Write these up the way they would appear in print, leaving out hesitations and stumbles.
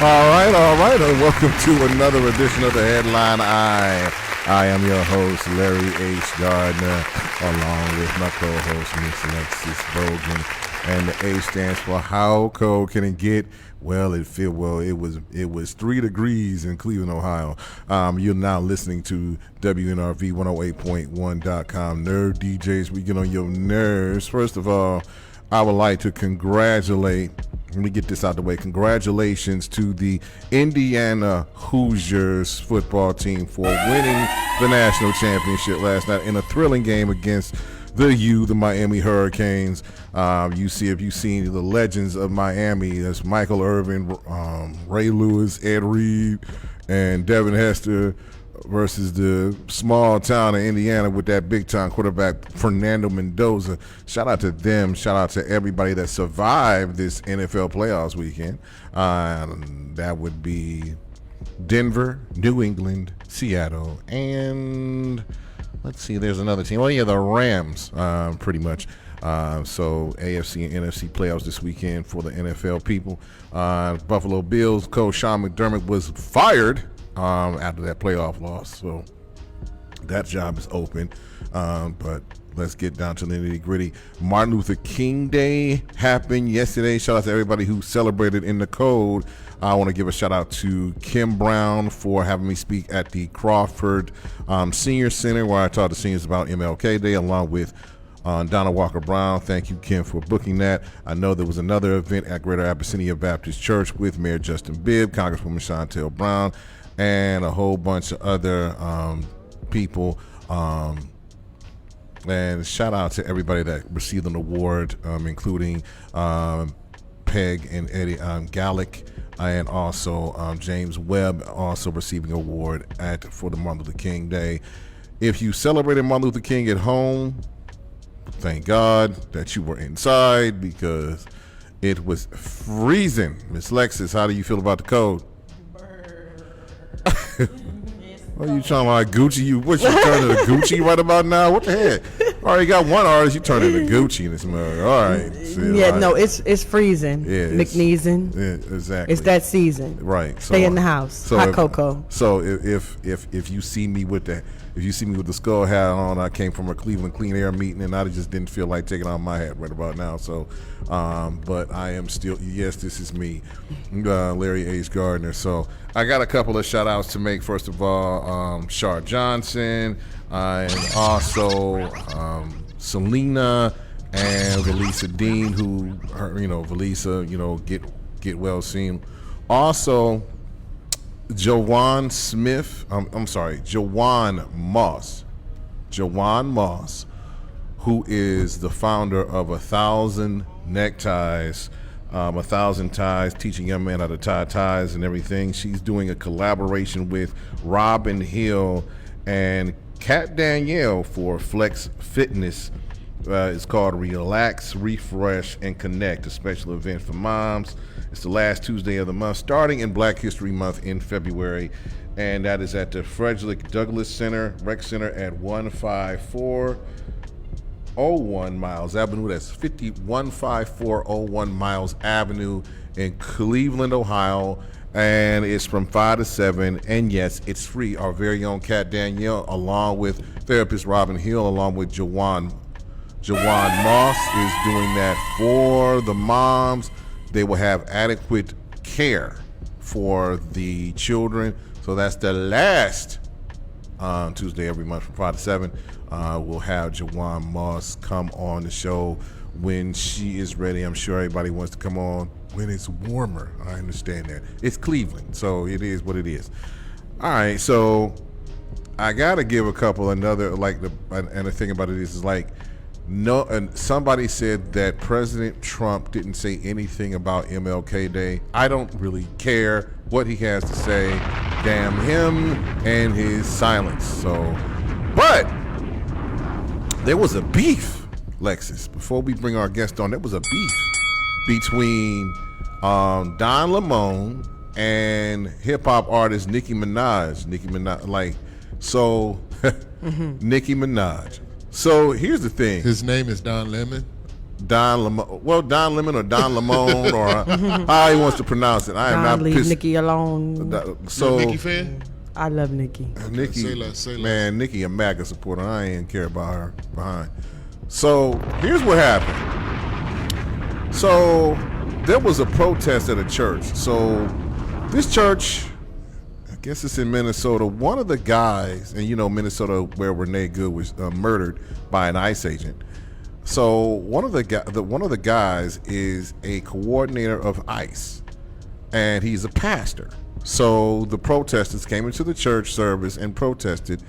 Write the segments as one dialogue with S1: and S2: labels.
S1: All right, and welcome to another edition of the Headline Eye. I am your host, Larry H. Gardner, along with my co-host, Miss Alexis Bogan. And the H stands for how cold can it get? Well, it was 3 degrees in Cleveland, Ohio. You're now listening to WNRV 108.1.com. Nerd DJs, we get on your nerves. First of all, I would like to congratulate, let me get this out the way. Congratulations to the Indiana Hoosiers football team for winning the national championship last night in a thrilling game against the Miami Hurricanes. If you've seen the legends of Miami, that's Michael Irvin, Ray Lewis, Ed Reed, and Devin Hester versus the small town of Indiana with that big-time quarterback, Fernando Mendoza. Shout out to them. Shout out to everybody that survived this NFL playoffs weekend. That would be Denver, New England, Seattle, and let's see, there's another team. Well, yeah, the Rams, pretty much. So AFC and NFC playoffs this weekend for the NFL people. Buffalo Bills coach Sean McDermott was fired after that playoff loss, so that job is open. But let's get down to the nitty gritty. Martin Luther King Day happened yesterday. Shout out to everybody who celebrated in the code. I want to give a shout out to Kim Brown for having me speak at the Crawford Senior Center, where I taught the seniors about MLK Day, along with Donna Walker Brown. Thank you, Kim, for booking that. I know there was another event at Greater Abyssinia Baptist Church with Mayor Justin Bibb, Congresswoman Chantel Brown, and a whole bunch of other people. And shout out to everybody that received an award, including Peg and Eddie Gallick, and also James Webb also receiving an award for the Martin Luther King Day. If you celebrated Martin Luther King at home, thank God that you were inside because it was freezing. Miss Lexis, how do you feel about the cold? What are you trying to like Gucci? You turning to Gucci right about now? What the heck? Already got one artist, you turning to Gucci in this mug. All right.
S2: No, it's freezing. Yeah, McNeeson.
S1: Yeah, exactly.
S2: It's that season.
S1: Right.
S2: Stay in the house. Hot cocoa.
S1: So if you see me with the skull hat on, I came from a Cleveland Clean Air meeting and I just didn't feel like taking off my hat right about now. So, but I am still, yes, this is me, Larry H. Gardner. So I got a couple of shout outs to make. First of all, Shar Johnson, and also Selena and Valisa Dean, who, Valisa, get well soon. Also, Jawan Moss, who is the founder of 1,000 Neckties, 1,000 Ties, teaching young men how to tie ties and everything. She's doing a collaboration with Robin Hill and Kat Danielle for Flex Fitness. It's called Relax, Refresh, and Connect, a special event for moms. It's the last Tuesday of the month, starting in Black History Month in February, and that is at the Frederick Douglass Rec Center at 15401 Miles Avenue. That's 15401 Miles Avenue in Cleveland, Ohio, and it's from 5 to 7, and yes, it's free. Our very own Kat Danielle, along with therapist Robin Hill, along with Jawan Moss, is doing that for the moms. They will have adequate care for the children. So that's the last Tuesday every month from 5 to 7. We'll have Jawan Moss come on the show when she is ready. I'm sure everybody wants to come on when it's warmer. I understand that. It's Cleveland, so it is what it is. All right, so I got to give a couple another, and the thing about it is no, and somebody said that President Trump didn't say anything about MLK Day. I don't really care what he has to say. Damn him and his silence. So, but there was a beef, Lexus. Before we bring our guest on, there was a beef between Don Lemon and hip hop artist Nicki Minaj. Nicki Minaj. So here's the thing.
S3: His name is Don Lemon.
S1: Don Lemon. Well, Don Lemon or Don Lemon or how he wants to pronounce it. I am not
S2: leave
S1: pissed.
S2: Nikki alone.
S1: So
S3: Nikki fan?
S2: I love Nikki.
S1: Nikki,
S3: say less.
S1: man, Nikki a MAGA supporter. I ain't care about her behind. So here's what happened. So there was a protest at a church. So this church, I guess it's in Minnesota. One of the guys, and you know Minnesota, where Renee Good was murdered by an ICE agent. So one of the guys is a coordinator of ICE, and he's a pastor. So the protesters came into the church service and protested,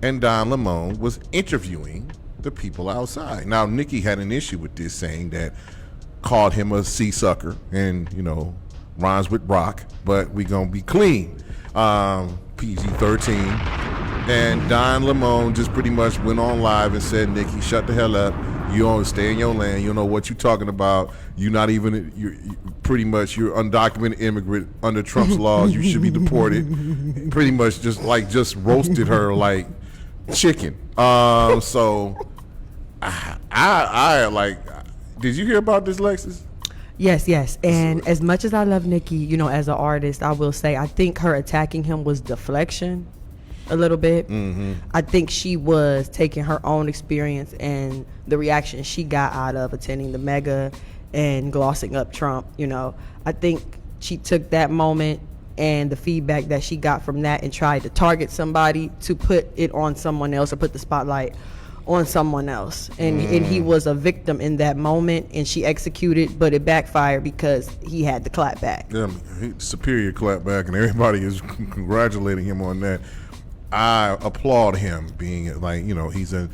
S1: and Don Lemon was interviewing the people outside. Now Nikki had an issue with this, saying that called him a sea sucker, and you know rhymes with rock, but we gonna be clean. PG-13. And Don Lemon just pretty much went on live and said, Nikki, shut the hell up. You don't stay in your land. You don't know what you're talking about. You're not even, you're undocumented immigrant under Trump's laws. You should be deported. Pretty much just roasted her like chicken. So I like, did you hear about this, Lexus?
S2: Yes. And as much as I love Nikki, you know, as an artist, I will say I think her attacking him was deflection a little bit. Mm-hmm. I think she was taking her own experience and the reaction she got out of attending the mega and glossing up Trump. You know, I think she took that moment and the feedback that she got from that and tried to target somebody to put it on someone else or put the spotlight on someone else. And he was a victim in that moment, and she executed, but it backfired because he had the clap back.
S1: Yeah, superior clap back, and everybody is congratulating him on that. I applaud him being like, you know, he's a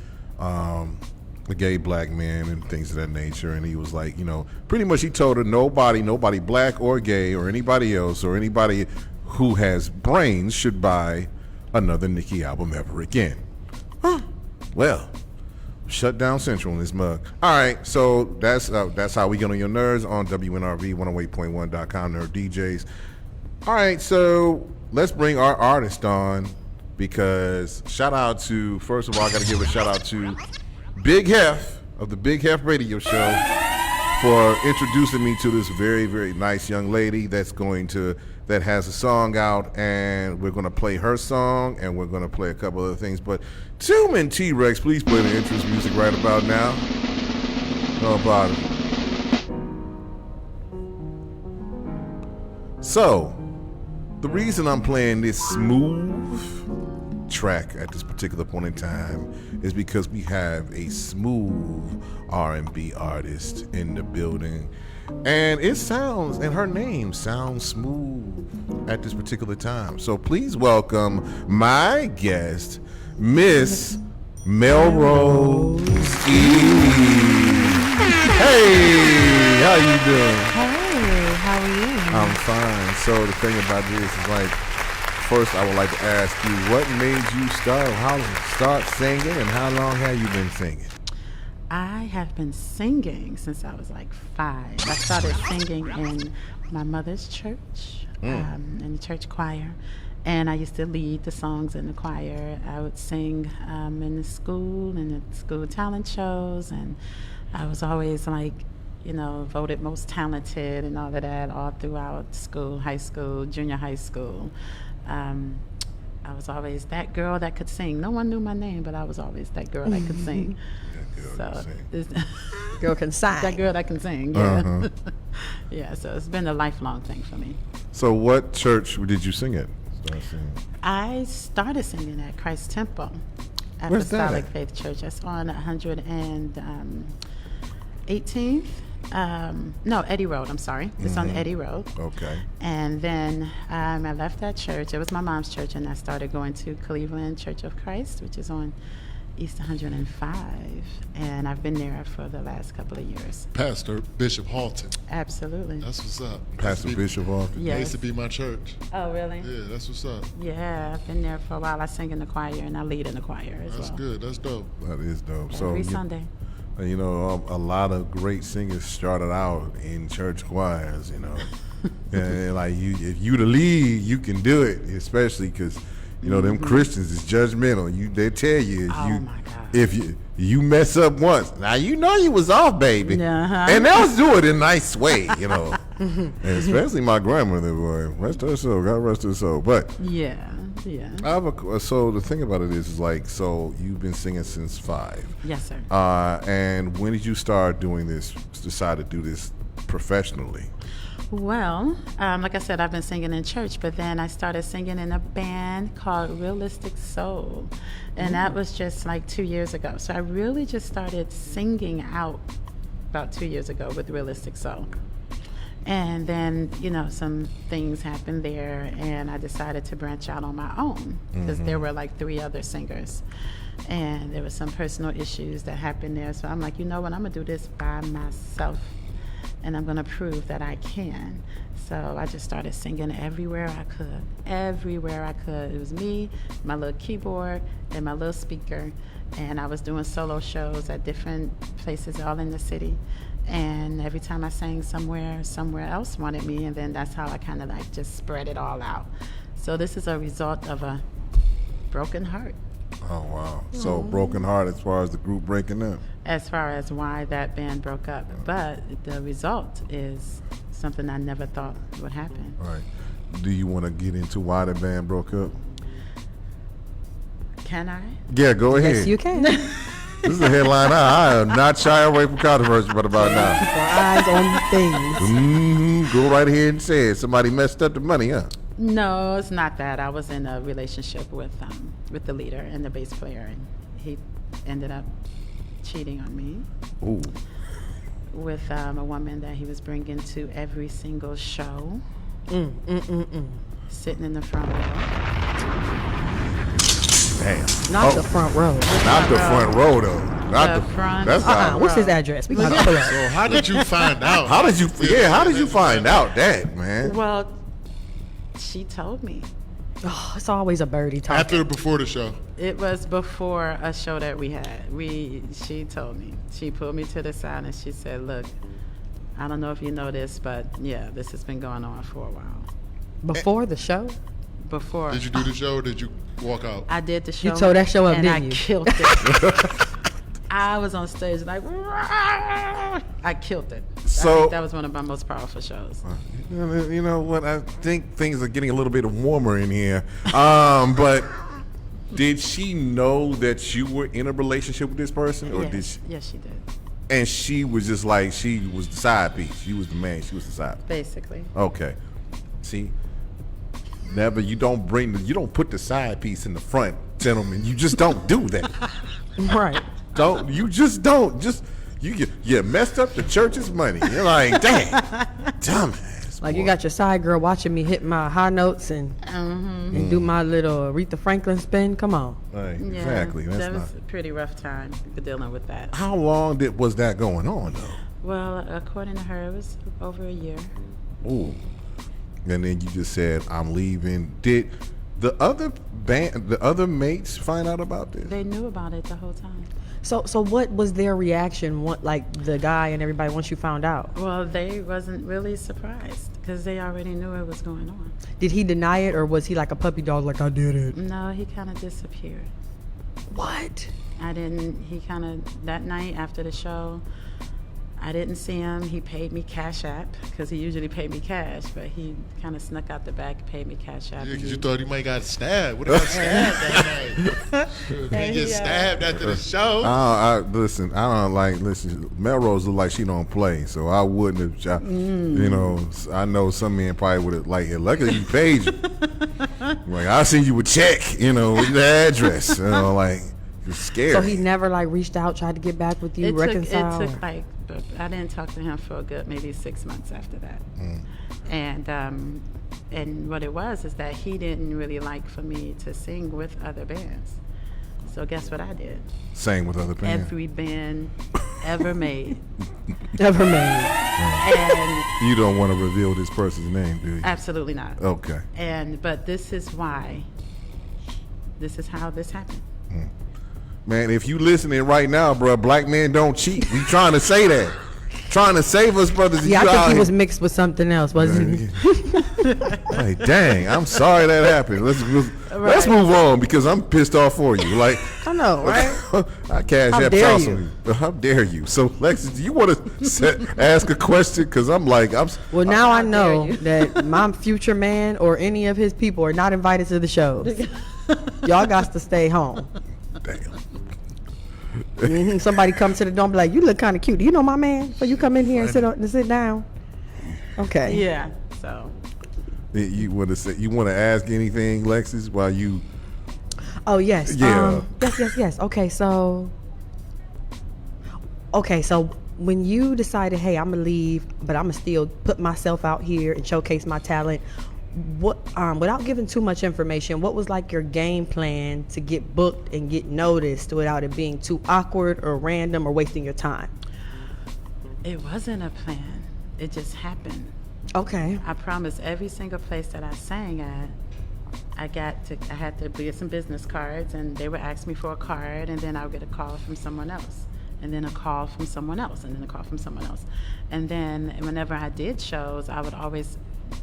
S1: gay black man and things of that nature, and he was like, you know, pretty much he told her nobody black or gay or anybody else or anybody who has brains should buy another Nicki album ever again. Well, shut down Central in this mug. All right, so that's how we get on your nerves on WNRV 108.1.com, Nerd DJs. All right, so let's bring our artist on, because first of all, I got to give a shout out to Big Hef of the Big Hef Radio Show for introducing me to this very, very nice young lady that has a song out, and we're going to play her song, and we're going to play a couple other things. But Tillman T-Rex, please play the entrance music right about now. How about it? So, the reason I'm playing this smooth track at this particular point in time is because we have a smooth R&B artist in the building, and her name sounds smooth at this particular time. So please welcome my guest, Miss Melrose Eve. Hey, how you doing?
S4: Hey, how are you?
S1: I'm fine. So the thing about this is, like, first I would like to ask you, what made you start singing, and how long have you been singing?
S4: I have been singing since I was like 5. I started singing in my mother's church, in the church choir, and I used to lead the songs in the choir. I would sing in the school talent shows, and I was always like, you know, voted most talented and all of that all throughout school, high school, junior high school. I was always that girl that could sing. No one knew my name, but I was always that girl that could sing.
S2: Girl can sing.
S4: That girl that can sing, yeah. Uh-huh. Yeah, so it's been a lifelong thing for me.
S1: So what church did you sing at?
S4: I started singing at Christ Temple, Apostolic Faith Church. That's on 118th. Eddie Road, I'm sorry. It's on Eddie Road. Okay. And then I left that church. It was my mom's church, and I started going to Cleveland Church of Christ, which is on East 105. And I've been there for the last couple of years.
S3: Pastor Bishop Halton.
S4: Absolutely.
S3: That's what's up.
S1: Pastor Bishop Halton.
S4: Yes.
S3: That used to be my church.
S4: Oh, really?
S3: Yeah, that's what's up.
S4: Yeah, I've been there for a while. I sing in the choir, and I lead in the choir as well.
S3: That's good. That's dope.
S1: That is dope.
S4: Every Sunday.
S1: You know, a lot of great singers started out in church choirs, you know. And like if you the lead, you can do it, especially because, You know, them Christians is judgmental. They tell you if
S4: Oh
S1: you
S4: my God.
S1: if you mess up once, now you know you was off, baby.
S4: Uh-huh.
S1: And they'll do it in a nice way, you know. And especially my grandmother, boy, rest her soul, God rest her soul. But
S4: Yeah.
S1: I have so the thing about it is like, so you've been singing since 5.
S4: Yes, sir.
S1: And when did you start doing this? Decide to do this professionally?
S4: Well, like I said, I've been singing in church, but then I started singing in a band called Realistic Soul. And that was just like 2 years ago. So I really just started singing out about 2 years ago with Realistic Soul. And then, some things happened there, and I decided to branch out on my own because there were like 3 other singers. And there were some personal issues that happened there. So I'm like, you know what, I'm going to do this by myself. And I'm going to prove that I can. So I just started singing everywhere I could. Everywhere I could. It was me, my little keyboard, and my little speaker. And I was doing solo shows at different places all in the city. And every time I sang somewhere else wanted me. And then that's how I kind of like just spread it all out. So this is a result of a broken heart.
S1: Oh, wow. So broken heart as far as the group breaking up?
S4: As far as why that band broke up. But the result is something I never thought would happen.
S1: All right. Do you want to get into why the band broke up?
S4: Can I?
S1: Yeah, go ahead.
S2: Yes, you can.
S1: This is a headline. I am not shy away from controversy, but about now.
S2: Keep our eyes on things.
S1: Go right ahead and say it. Somebody messed up the money, huh?
S4: No, it's not that. I was in a relationship with the leader and the bass player, and he ended up cheating on me
S1: Ooh.
S4: with a woman that he was bringing to every single show, sitting in the front row.
S1: Damn.
S2: Not the front row.
S1: Not the front row, though. Not
S4: The front
S1: That's not.
S2: What's his address? We gotta pull up.
S3: So how did you find out?
S1: How did you? Yeah. How did you find out that, man?
S4: Well, she told me.
S2: Oh, it's always a birdie talking.
S3: After or before the show?
S4: It was before a show that we had. She told me. She pulled me to the side and she said, "Look, I don't know if you know this, but yeah, this has been going on for a while."
S2: Before the show?
S4: Before.
S3: Did you do the show or did you walk out?
S4: I did the show.
S2: You tore that show up,
S4: and
S2: didn't
S4: I
S2: you?
S4: killed it. I was on stage like, I killed it. I
S1: So-
S4: think that was one of my most powerful shows.
S1: You know what? I think things are getting a little bit warmer in here. But did she know that you were in a relationship with this person, or did she?
S4: Yes, she did.
S1: And she was just like, she was the side piece. You was the man. She was the side piece.
S4: Basically.
S1: Okay. See, you don't put the side piece in the front, gentlemen. You just don't do that.
S2: Right.
S1: You messed up the church's money. You're like, dang, dumbass.
S2: Like
S1: boy.
S2: you got your side girl watching me hit my high notes and do my little Aretha Franklin spin. Come on.
S1: Right,
S4: Yeah,
S1: exactly. That's
S4: that
S1: not.
S4: was a pretty rough time dealing with that.
S1: How long was that going on though?
S4: Well, according to her, it was over a year.
S1: Ooh. And then you just said, I'm leaving. Did the other mates find out about this?
S4: They knew about it the whole time.
S2: So what was their reaction? What, like the guy and everybody once you found out?
S4: Well, they wasn't really surprised because they already knew it was going on.
S2: Did he deny it, or was he like a puppy dog? Like I did it.
S4: No, he kind of disappeared.
S2: What?
S4: That night after the show, I didn't see him. He paid me Cash App because he usually paid me cash, but he kind of snuck out the back and paid me Cash App.
S3: Yeah, because you thought he might got stabbed. What if I stabbed that night? He get stabbed after the show.
S1: Listen, Melrose look like she don't play, so I wouldn't have. You know, I know some men probably would have luckily he paid you. Like I'll send you a check, with the address. You're scared.
S2: So he never like reached out, tried to get back with you, reconcile.
S4: It took like, I didn't talk to him for a good maybe 6 months after that. And what it was is that he didn't really like for me to sing with other bands. So guess what I did?
S1: Sang with other bands.
S4: Every band ever made.
S2: Never made.
S4: And
S1: You don't want to reveal this person's name, do you?
S4: absolutely not.
S1: Okay.
S4: But this is why. This is how this happened.
S1: Man, if you listening right now, bro, black men don't cheat. We trying to say that. Trying to save us, brothers.
S2: Yeah, I
S1: You
S2: think
S1: out
S2: he
S1: here-
S2: was mixed with something else, wasn't he?
S1: Like, dang, I'm sorry that happened. let's move on because I'm pissed off for you. Like,
S2: I know, right?
S1: I cash
S2: How
S1: app
S2: dare
S1: toss on you. How dare you? So, Lexus, do you want to ask a question? Because I'm like,
S2: Well, now I know that my future man or any of his people are not invited to the shows. Y'all got to stay home.
S1: Damn.
S2: Somebody come to the door and be like, you look kind of cute. Do you know my man? So you come in here and sit down. Okay.
S4: Yeah. So.
S1: You want to ask anything, Lexus, while you?
S2: Oh yes.
S1: Yeah.
S2: Yes. Okay, so when you decided, hey, I'm gonna leave, but I'm gonna still put myself out here and showcase my talent. What, without giving too much information, what was like your game plan to get booked and get noticed without it being too awkward or random or wasting your time?
S4: It wasn't a plan. It just happened.
S2: Okay.
S4: I promise every single place that I sang at, I had to get some business cards, and they would ask me for a card, and then I would get a call from someone else, and then a call from someone else, and then a call from someone else. And then whenever I did shows, I would always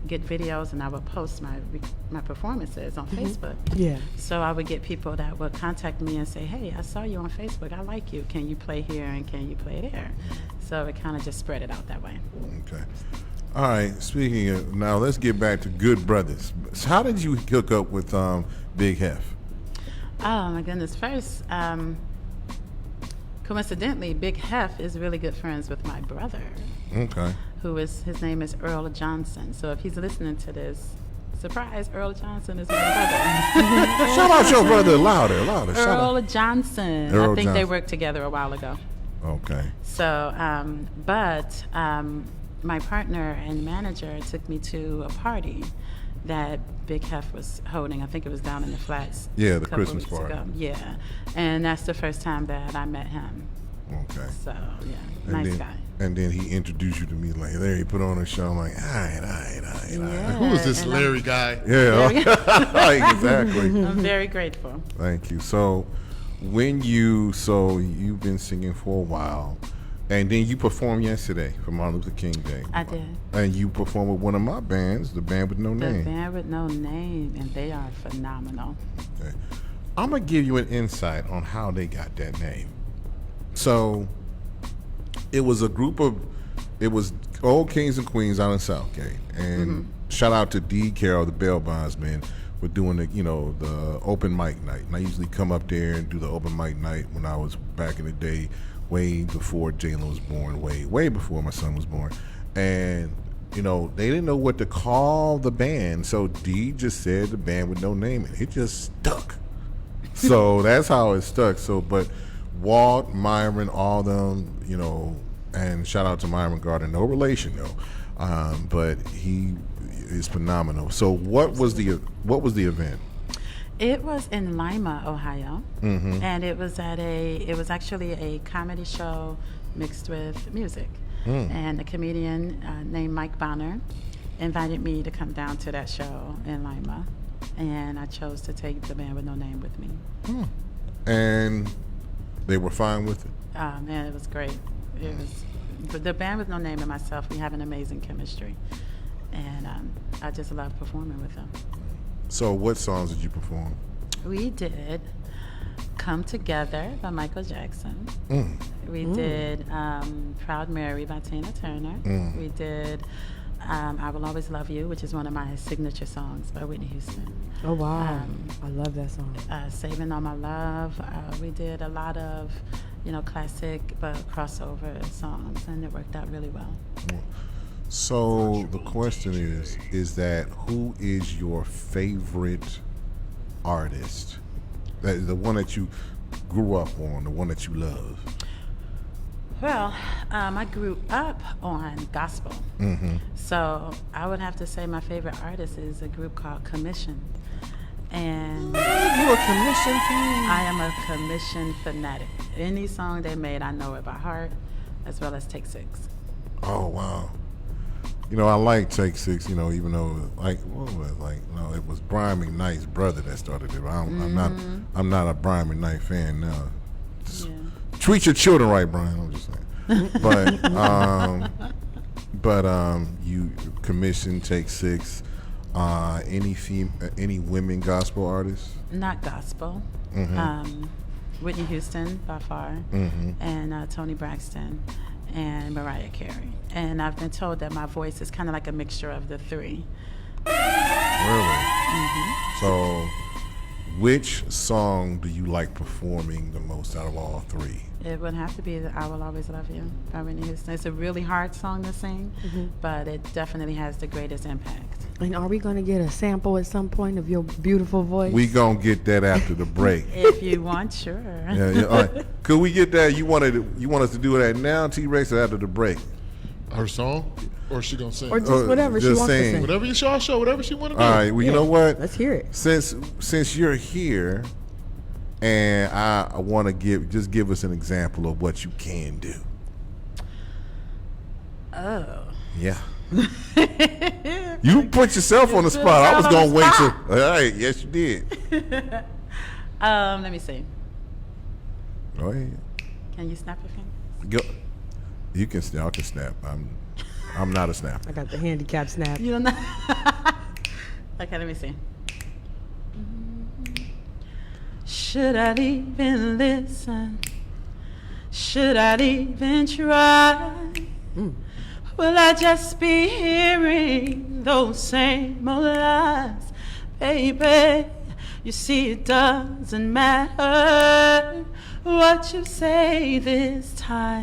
S4: get videos and I would post my performances on Facebook.
S2: Yeah.
S4: So I would get people that would contact me and say, hey, I saw you on Facebook. I like you. Can you play here and can you play there? So it kind of just spread it out that way.
S1: Okay. All right. Speaking of, now let's get back to Good Brothers. So how did you hook up with Big Hef?
S4: Oh my goodness. First, coincidentally, Big Hef is really good friends with my brother.
S1: Okay.
S4: His name is Earl Johnson. So if he's listening to this, surprise, Earl Johnson is my brother.
S1: Shout out your brother louder.
S4: Earl Johnson. I think they worked together a while ago.
S1: Okay.
S4: So, my partner and manager took me to a party that Big Hef was holding. I think it was down in the Flats.
S1: Yeah, the Christmas party.
S4: Ago. Yeah, and that's the first time that I met him.
S1: Okay.
S4: So, yeah, nice guy.
S1: And then he introduced you to me like, there he put on a show. I'm like, all right.
S4: Yeah,
S3: Who is this Larry guy?
S1: Yeah, exactly.
S4: I'm very grateful.
S1: Thank you. So you've been singing for a while, and then you performed yesterday for Martin Luther King Day.
S4: I did.
S1: And you performed with one of my bands, the Band with No Name.
S4: The Band with No Name, and they are phenomenal.
S1: Okay. I'm going to give you an insight on how they got that name. So it was old kings and queens out in Southgate, and shout out to D. Carroll, the bail bondsman, for doing the open mic night. And I usually come up there and do the open mic night when I was back in the day, way before Jalen was born, way before my son was born, and they didn't know what to call the band, so D just said the Band with No Name, and it just stuck. So that's how it stuck. So, but Walt, Myron, all them, and shout out to Myron Gardner, no relation though, but he is phenomenal. So what was the event?
S4: It was in Lima, Ohio, and it was actually a comedy show mixed with music. And a comedian named Mike Bonner invited me to come down to that show in Lima, and I chose to take the Band with No Name with me.
S1: And they were fine with it?
S4: Man, it was great. It was the Band with No Name and myself. We have an amazing chemistry, and I just love performing with them. So
S1: what songs did you perform?
S4: We did Come Together by Michael Jackson. We did Proud Mary by Tina Turner. We did I Will Always Love You, which is one of my signature songs by Whitney Houston.
S2: Oh, wow. I love that song.
S4: Saving All My Love. We did a lot of, classic but crossover songs, and it worked out really well.
S1: So the question is that who is your favorite artist? The one that you grew up on, the one that you love?
S4: Well, I grew up on gospel. So I would have to say my favorite artist is a group called Commission. And
S2: you're a Commission fan?
S4: I am a Commission fanatic. Any song they made, I know it by heart, as well as Take Six.
S1: Oh, wow. I like Take Six, even though it was Brian McKnight's brother that started it. I'm not a Brian McKnight fan now. Treat your children right, Brian. I'm just saying. But you Commission, Take Six. Any women gospel artists?
S4: Not gospel. Whitney Houston by far, and Toni Braxton, and Mariah Carey. And I've been told that my voice is kind of like a mixture of the three.
S1: Really? So, which song do you like performing the most out of all three?
S4: It would have to be the I Will Always Love You by Whitney Houston. It's a really hard song to sing, but it definitely has the greatest impact.
S2: And are we going to get a sample at some point of your beautiful voice?
S1: We gonna get that after the break.
S4: If you want, sure.
S1: Yeah. All right. Could we get that? You want us to do that now, T-Rex, or after the break?
S3: Her song, or is she gonna sing?
S2: Or just whatever she
S1: just
S2: wants
S1: sing.
S2: to sing.
S3: Whatever y'all show, whatever she want to do.
S1: All right. Well, you know what?
S2: Let's hear it.
S1: Since you're here, and I want to give us an example of what you can do.
S4: Oh.
S1: Yeah. You put yourself on the spot. I was gonna wait till. All right. Yes, you did.
S4: Let me see.
S1: Go ahead.
S4: Can you snap your fingers?
S1: Go. You can. I can snap. I'm not a snapper.
S2: I got the handicap snap.
S4: You don't know. Okay, let me see. Should I even listen? Should I even try? Will I just be hearing those same old lies? Baby, you see it doesn't matter what you say this time.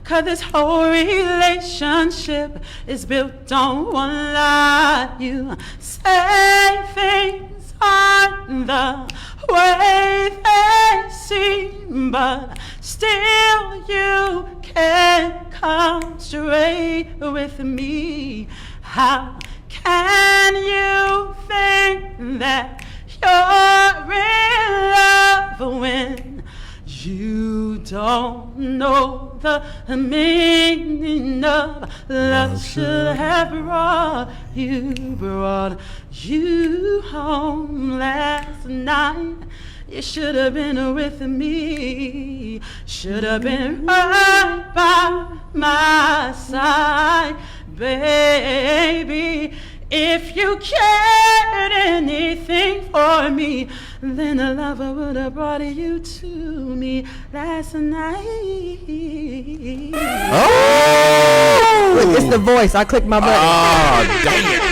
S4: 'Cause this whole relationship is built on one lie. You say things aren't the way they seem, but still you can't come straight with me. How can you think that you're in love when you don't know the meaning of love? Should have brought you home last night. You should have been with me. Should have been right by my side, baby. If you cared anything for me, then a lover would have brought you to me last night.
S1: Oh!
S2: It's the voice. I clicked my button.
S1: Ah, damn.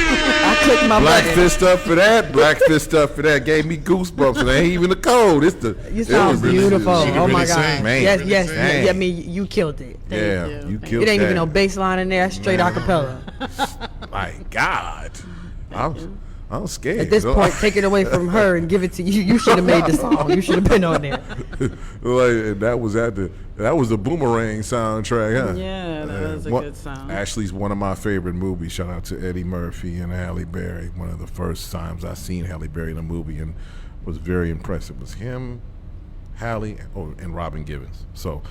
S2: I clicked my
S1: Black
S2: button.
S1: fist up for that. Black fist up for that. Gave me goosebumps. And it ain't even the code.
S2: You sound beautiful.
S3: She can
S2: Oh my
S3: really
S2: God.
S3: sing.
S1: Man.
S2: Yes,
S3: Really
S2: yes.
S3: sing.
S2: Yeah, I mean, you killed it.
S1: Yeah,
S4: you.
S1: you
S4: Thank
S1: killed
S2: It ain't
S1: that.
S2: even no bass line in there. Straight acapella.
S1: My God. I'm scared.
S2: At this point, take it away from her and give it to you. You should have made the song. You should have been on there.
S1: Like, that was the Boomerang soundtrack, huh?
S4: Yeah, that was a good song.
S1: Actually, it's one of my favorite movies. Shout out to Eddie Murphy and Halle Berry. One of the first times I seen Halle Berry in a movie and was very impressed. It was him, Halle, and Robin Givens. So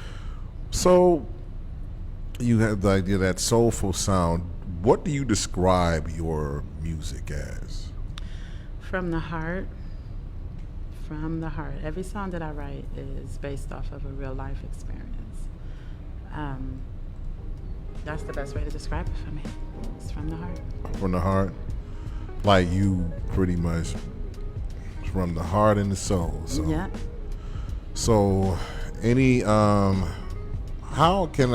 S1: you have the idea that soulful sound. What do you describe your music as?
S4: From the heart. From the heart. Every song that I write is based off of a real life experience. That's the best way to describe it for me. It's from the heart.
S1: From the heart? Like you pretty much from the heart and the soul. So.
S4: Yeah.
S1: So, how can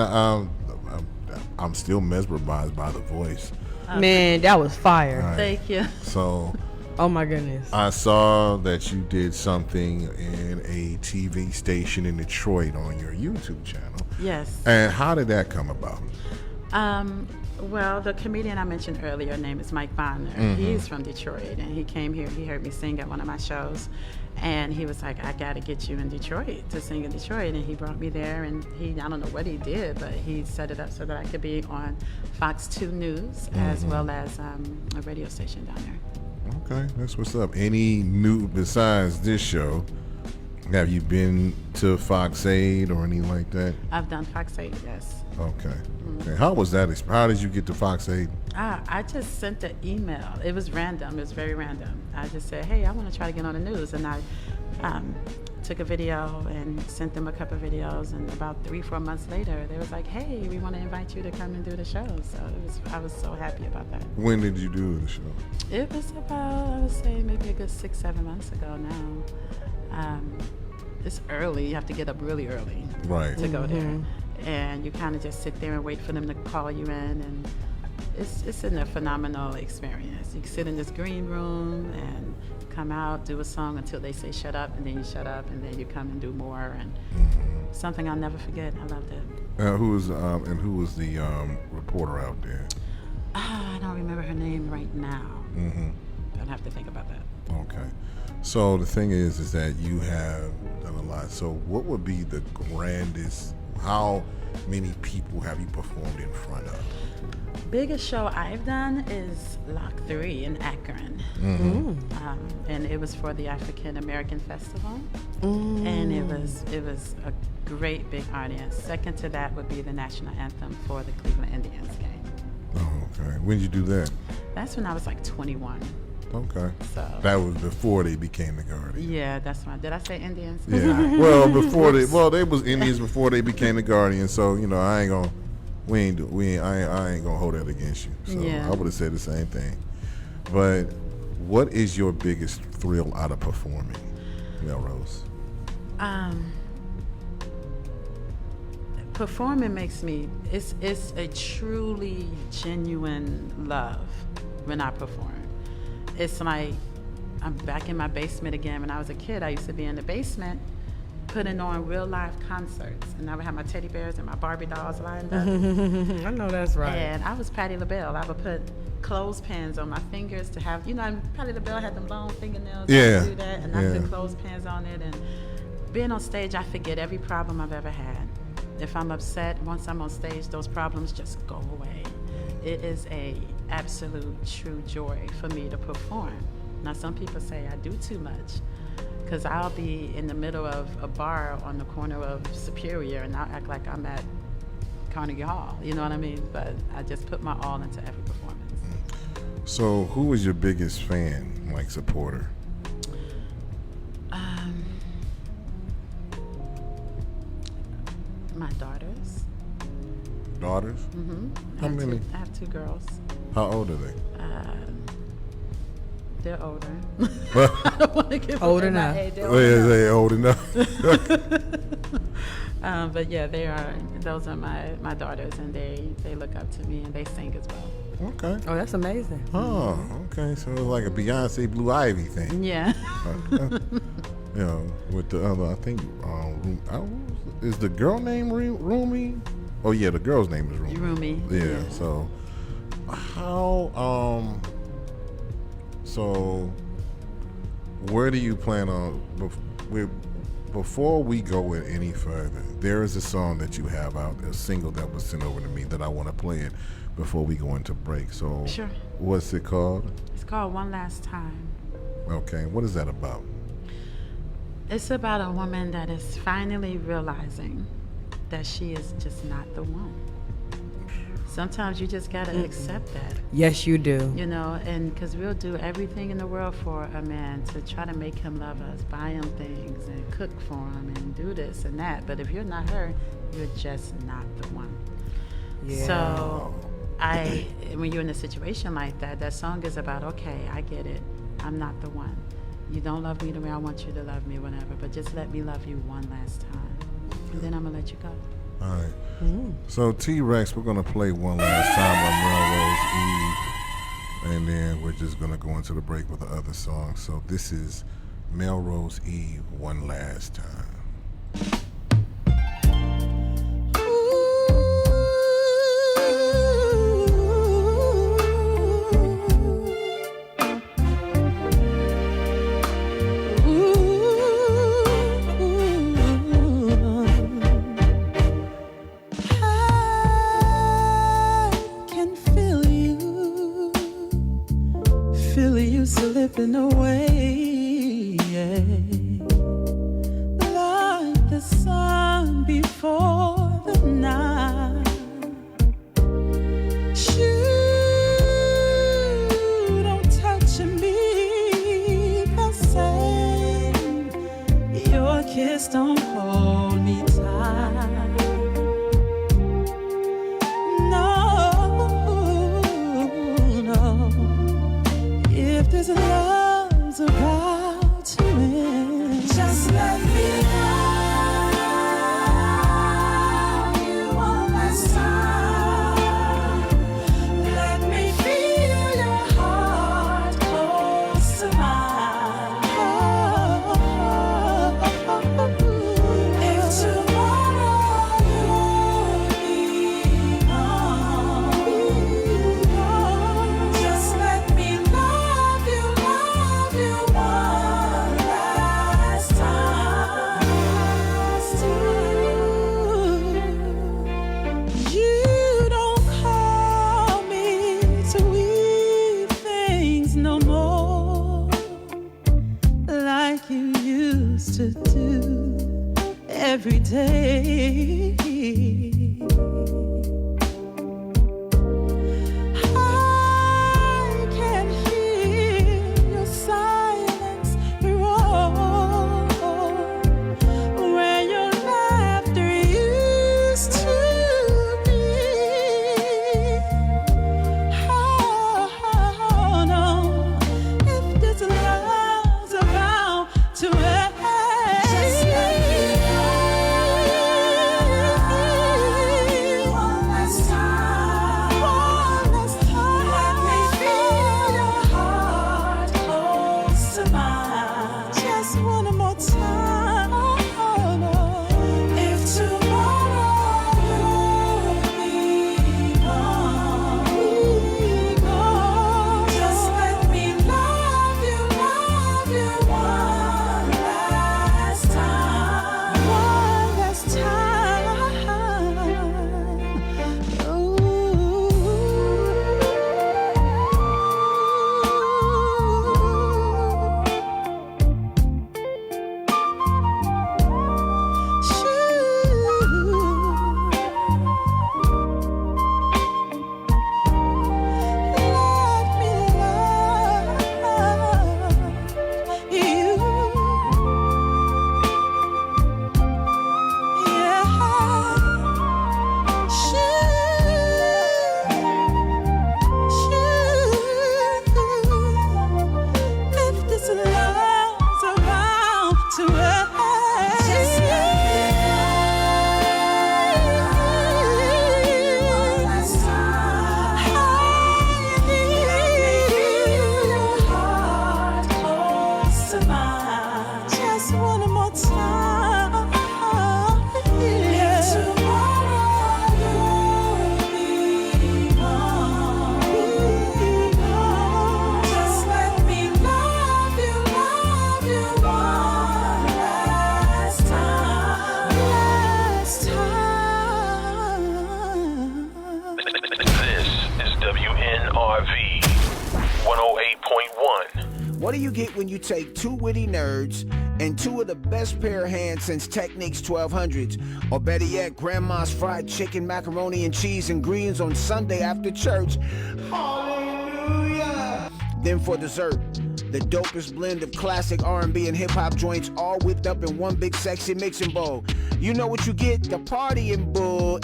S1: I'm still mesmerized by the voice.
S2: Man, that was fire.
S1: Right.
S4: Thank you.
S1: So,
S2: Oh my goodness.
S1: I saw that you did something in a TV station in Detroit on your YouTube channel.
S4: Yes.
S1: And how did that come about?
S4: Well, the comedian I mentioned earlier, name is Mike Bonner. He's from Detroit, and he came here. He heard me sing at one of my shows, and he was like, "I got to get you in Detroit to sing in Detroit." And he brought me there, and I don't know what he did, but he set it up so that I could be on Fox 2 News as well as a radio station down there.
S1: Okay, that's what's up. Any new besides this show? Have you been to Fox 8 or anything like that?
S4: I've done Fox 8, yes.
S1: Okay. Okay. How was that? How did you get to Fox 8?
S4: I just sent an email. It was random. It was very random. I just said, "Hey, I want to try to get on the news," and I took a video and sent them a couple of videos, and about 3-4 months later, they was like, "Hey, we want to invite you to come and do the show." So I was so happy about that.
S1: When did you do the show?
S4: It was about, I would say, maybe a good 6-7 months ago now. It's early. You have to get up really early to go there, and you kind of just sit there and wait for them to call you in, and it's a phenomenal experience. You can sit in this green room and come out, do a song until they say shut up, and then you shut up, and then you come and do more, and something I'll never forget. I loved it.
S1: Who was the reporter out there?
S4: I don't remember her name right now. I'd have to think about that.
S1: Okay. So the thing is that you have done a lot. So what would be the grandest, how many people have you performed in front of?
S4: Biggest show I've done is Lock 3 in Akron. And it was for the African American Festival. And it was a great big audience. Second to that would be the national anthem for the Cleveland Indians game.
S1: Oh, okay. When did you do that?
S4: That's when I was like 21.
S1: Okay.
S4: So
S1: that was before they became the Guardians.
S4: Yeah, that's right. Did I say Indians?
S1: Yeah. Well, they was Indians before they became the Guardians. So I ain't gonna hold that against you. So
S4: yeah.
S1: I would have said the same thing. But what is your biggest thrill out of performing, Melrose?
S4: Performing makes me. It's a truly genuine love when I perform. It's like I'm back in my basement again. When I was a kid, I used to be in the basement putting on real live concerts, and I would have my teddy bears and my Barbie dolls lined up.
S2: I know that's right.
S4: And I was Patti LaBelle. I would put clothespins on my fingers to have, Patti LaBelle had them long fingernails.
S1: Yeah.
S4: I would do that, and I put clothespins on it. And being on stage, I forget every problem I've ever had. If I'm upset, once I'm on stage, those problems just go away. It is a absolute true joy for me to perform. Now, some people say I do too much, because I'll be in the middle of a bar on the corner of Superior, and I'll act like I'm at Carnegie Hall. You know what I mean? But I just put my all into every performance.
S1: So, who was your biggest fan, like supporter?
S4: My daughters.
S1: Daughters? How many?
S4: I have 2 girls.
S1: How old are they?
S4: They're older. I don't want to give
S2: Old
S4: them my
S2: enough.
S4: age.
S1: They're old enough.
S4: But yeah, those are my daughters, and they look up to me, and they sing as well.
S1: Okay.
S2: Oh, that's amazing.
S1: Oh, okay. So it's like a Beyonce Blue Ivy thing.
S4: Yeah.
S1: With the other, I think, is the girl name Rumi? Oh yeah, the girl's name is Rumi.
S4: Rumi.
S1: Yeah. So how so where do you plan on before we go any further? There is a song that you have out, a single that was sent over to me that I want to play it before we go into break. So
S4: sure.
S1: What's it called?
S4: It's called One Last Time.
S1: Okay. What is that about?
S4: It's about a woman that is finally realizing that she is just not the one. Sometimes you just gotta accept that.
S2: Yes, you do.
S4: And because we'll do everything in the world for a man to try to make him love us, buy him things and cook for him and do this and that. But if you're not her, you're just not the one.
S2: Yeah.
S4: So when you're in a situation like that, that song is about, okay, I get it. I'm not the one. You don't love me the way I want you to love me, whatever, but just let me love you one last time. And then I'm going to let you go.
S1: All right. So T-Rex, we're going to play One Last Time by Melrose Eve, and then we're just going to go into the break with the other song. So this is Melrose Eve, One Last Time.
S5: Slipping away, like the sun before the night. You don't touch me the same. Your kiss every day. I can hear your silence roar, where your laughter used to be. Oh no, if this love's about to end, just let me one last time, let me feel your heart close to mine, just one more time. If tomorrow you'll be gone, just let me love you one last time, one last time. Ooh. Let me love you. If this love's about to end, just let me one last time. Your heart close to mine, just one more time. If tomorrow you'll be gone, just let me love you one last time,
S6: This is WNRV 108.1.
S7: What do you get when you take two witty nerds and two of the best pair of hands since Techniques 1200s, or better yet, Grandma's fried chicken, macaroni and cheese, and greens on Sunday after church? Hallelujah! Then for dessert, the dopest blend of classic R&B and hip-hop joints, all whipped up in one big sexy mixing bowl. You know what you get? The Party and Bull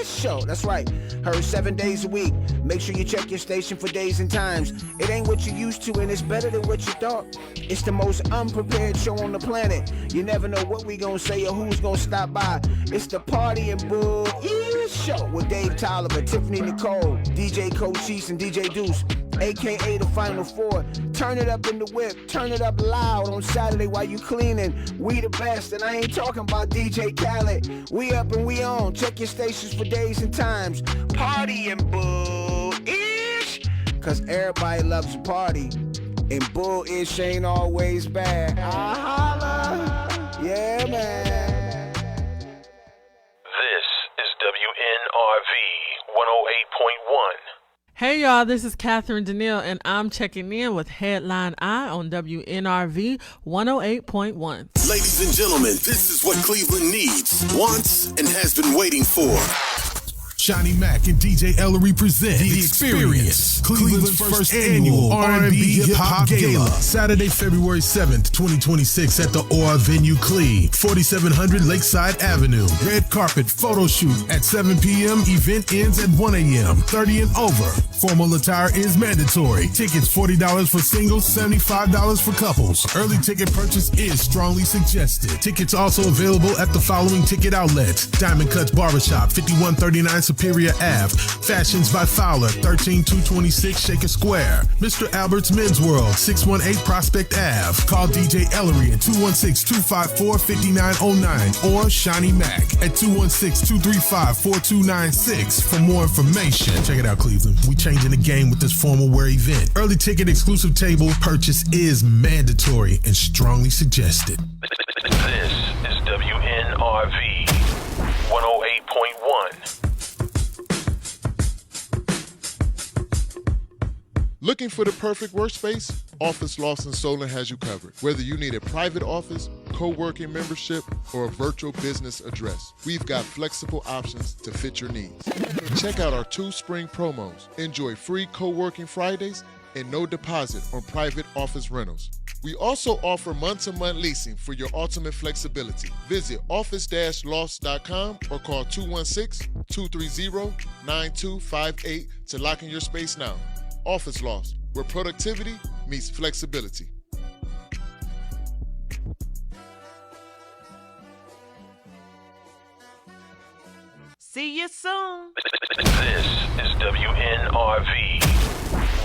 S7: Show. That's right. Heard 7 days a week. Make sure you check your station for days and times. It ain't what you used to, and it's better than what you thought. It's the most unprepared show on the planet. You never know what we gonna say or who's gonna stop by. It's the Party and Bull Show with Dave Tolliver, Tiffany Nicole, DJ Cochise, and DJ Deuce, aka the Final Four. Turn it up in the whip, turn it up loud on Saturday while you cleaning. We the best, and I ain't talking about DJ Khaled. We up and we on. Check your stations for days and times. Party and Bull-ish, cause everybody loves a party, and Bull-ish ain't always bad. I holla. Yeah, man.
S6: This is WNRV 108.1.
S8: Hey y'all, this is Catherine Danielle, and I'm checking in with Headline Eye on WNRV 108.1.
S9: Ladies and gentlemen, this is what Cleveland needs, wants, and has been waiting for. Johnny Mac and DJ Ellery present The Experience, Cleveland's first annual R&B Hip Hop Gala. Saturday, February 7th, 2026 at the OR Venue Clee, 4700 Lakeside Avenue. Red carpet photo shoot at 7 p.m. Event ends at 1 a.m. 30 and over. Formal attire is mandatory. Tickets $40 for singles, $75 for couples. Early ticket purchase is strongly suggested. Tickets also available at the following ticket outlets: Diamond Cuts Barbershop, 5139 Superior Ave. Fashions by Fowler, 13226 Shaker Square. Mr. Albert's Men's World, 618 Prospect Ave. Call DJ Ellery at 216-254-5909 or Shawnee Mac at 216-235-4296 for more information. Check it out, Cleveland. We changing the game with this formal wear event. Early ticket exclusive table purchase is mandatory and strongly suggested.
S6: This is WNRV 108.1.
S3: Looking for the perfect workspace? Office Lawson Solon has you covered. Whether you need a private office, co-working membership, or a virtual business address. We've got flexible options to fit your needs. Check out our 2 spring promos. Enjoy free co-working Fridays and no deposit on private office rentals. We also offer month-to-month leasing for your ultimate flexibility. Visit office-loss.com or call 216-230-9258 to lock in your space now. Office Loss, where productivity meets flexibility.
S5: See you soon.
S6: This is WNRV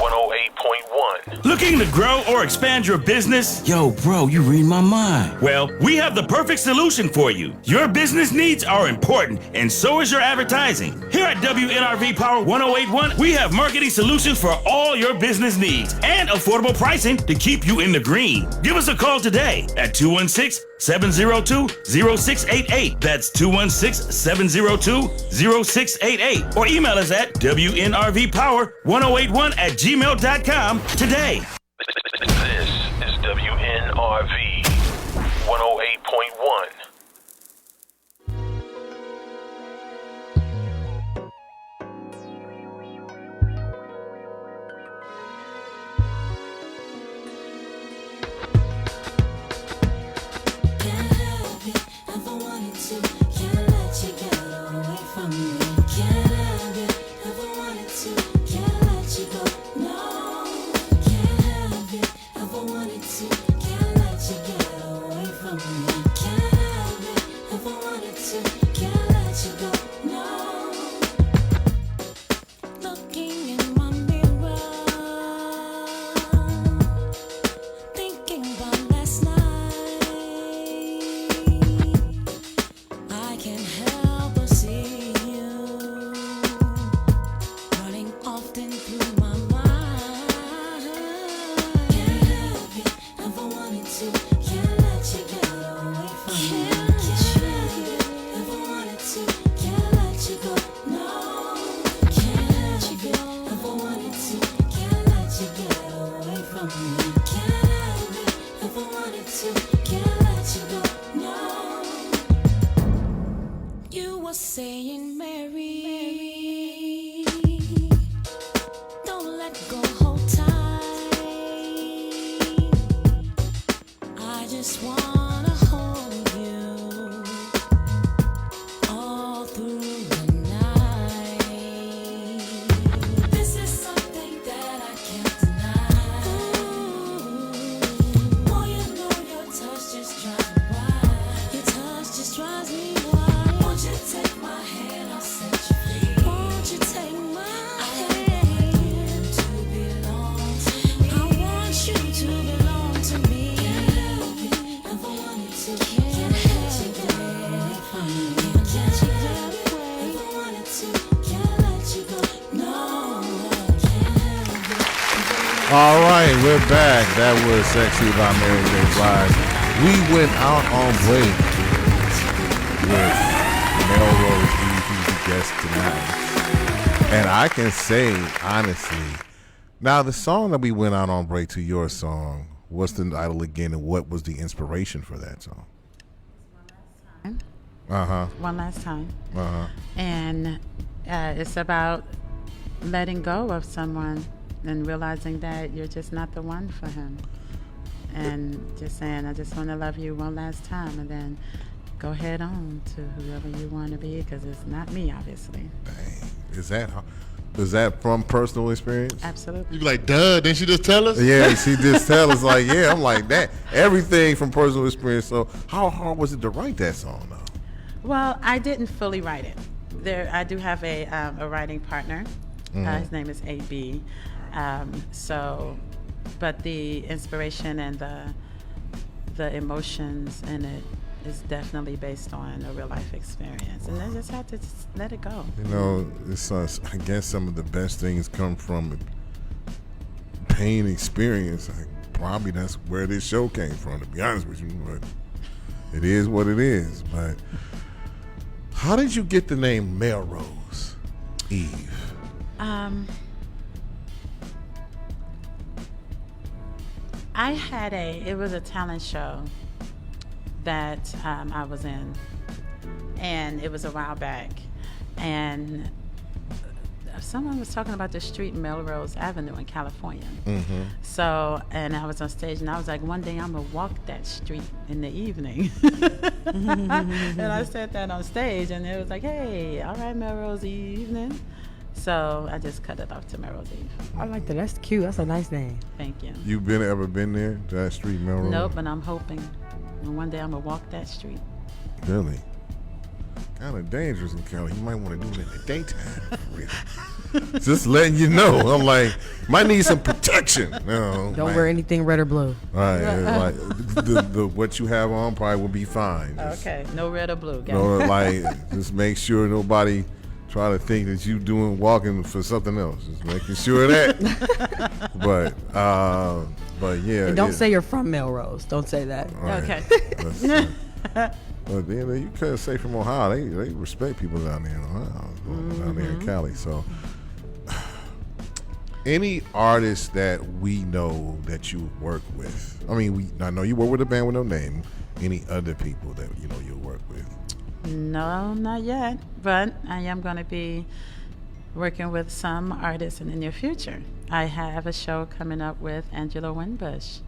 S6: 108.1.
S10: Looking to grow or expand your business? Yo, bro, you read my mind. Well, we have the perfect solution for you. Your business needs are important, and so is your advertising. Here at WNRV Power 108.1, we have marketing solutions for all your business needs and affordable pricing to keep you in the green. Give us a call today at 216-702-0688. That's 216-702-0688. Or email us at WNRVPower1081@gmail.com today.
S6: This is WNRV 108.1.
S5: Saying Mary, don't let go, hold tight. I just wanna hold you all through the night. This is something that I can't deny. Boy, you know your touch just drives me wild. Your touch just drives me wild. Won't you take my hand, I'll set you free. Won't you take my hand to belong to me? I want you to belong to me. Can't help it if I wanted to. Can't let you go away from me. Can't let you go away if I wanted to. Can't let you go. No, can't help it.
S1: All right, we're back. That was Sexy by Mary J. Blige. We went out on break with Melrose Eve, who's the guest tonight. And I can say, honestly, now the song that we went out on break to, your song, what's the title again, and what was the inspiration for that song?
S4: One Last Time.
S1: Uh-huh.
S4: And it's about letting go of someone and realizing that you're just not the one for him. And just saying, I just want to love you one last time, and then go head on to whoever you want to be, because it's not me, obviously.
S1: Dang. Is that from personal experience?
S4: Absolutely.
S3: You be like, duh, didn't she just tell us?
S1: Yeah, she just tell us like, yeah, I'm like that. Everything from personal experience. So how hard was it to write that song though?
S4: Well, I didn't fully write it. I do have a writing partner. His name is AB. But the inspiration and the emotions in it is definitely based on a real life experience, and I just had to just let it go.
S1: You know, it's I guess some of the best things come from pain experience. Probably that's where this show came from, to be honest with you. But it is what it is. But how did you get the name Melrose Eve?
S4: It was a talent show that I was in, and it was a while back, and someone was talking about the street Melrose Avenue in California. So, and I was on stage, and I was like, one day I'm gonna walk that street in the evening. And I said that on stage, and it was like, hey, all right, Melrose Evening. So I just cut it off to Melrose Eve.
S2: I like that. That's cute. That's a nice name.
S4: Thank you.
S1: You ever been there, to that street, Melrose?
S4: Nope, but I'm hoping one day I'm gonna walk that street.
S1: Really? Kind of dangerous in Cali. You might want to do it in the daytime. Really. Just letting you know. I'm like, might need some protection.
S2: Don't wear anything red or blue.
S1: All right, like the what you have on probably will be fine.
S4: Okay, no red or blue.
S1: No, like just make sure nobody try to think that you walking for something else. Just making sure of that. but yeah.
S2: And don't say you're from Melrose. Don't say that.
S1: Right.
S4: Okay.
S1: But then you couldn't say from Ohio. They respect people down there in Ohio, down there in Cali. So, any artists that we know that you work with? I mean, I know you work with a band with no name. Any other people that you work with?
S4: No, not yet. But I am going to be working with some artists in the near future. I have a show coming up with Angela Winbush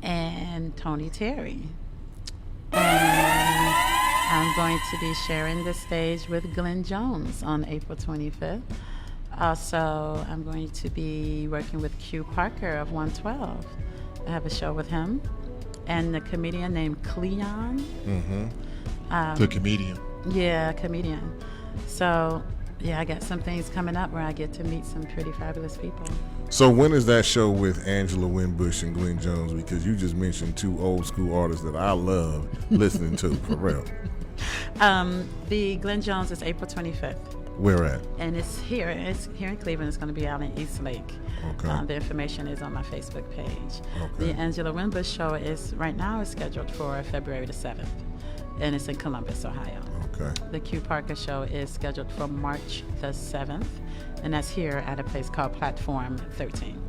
S4: and Tony Terry. And I'm going to be sharing the stage with Glenn Jones on April 25th. Also, I'm going to be working with Q Parker of 112. I have a show with him. And a comedian named Cleon.
S3: The comedian.
S4: Yeah, comedian. So, yeah, I got some things coming up where I get to meet some pretty fabulous people.
S1: So when is that show with Angela Winbush and Glenn Jones? Because you just mentioned two old school artists that I love listening to, for real.
S4: The Glenn Jones is April 25th.
S1: Where at?
S4: And it's here in Cleveland. It's going to be out in East Lake.
S1: Okay.
S4: The information is on my Facebook page.
S1: Okay.
S4: The Angela Winbush show is scheduled for February the 7th, and it's in Columbus, Ohio.
S1: Okay.
S4: The Q Parker show is scheduled for March the 7th, and that's here at a place called Platform 13.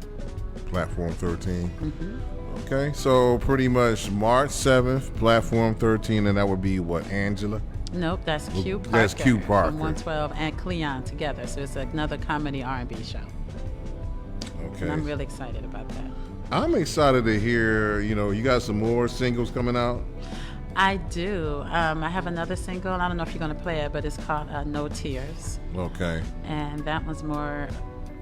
S1: Platform 13. Okay, so pretty much March 7th, Platform 13, and that would be what, Angela?
S4: Nope, that's Q Parker.
S1: That's Q Parker.
S4: From 112 and Cleon together, so it's another comedy R&B show.
S1: Okay.
S4: And I'm really excited about that.
S1: I'm excited to hear, you got some more singles coming out.
S4: I do. I have another single. I don't know if you're going to play it, but it's called No Tears.
S1: Okay.
S4: And that one's more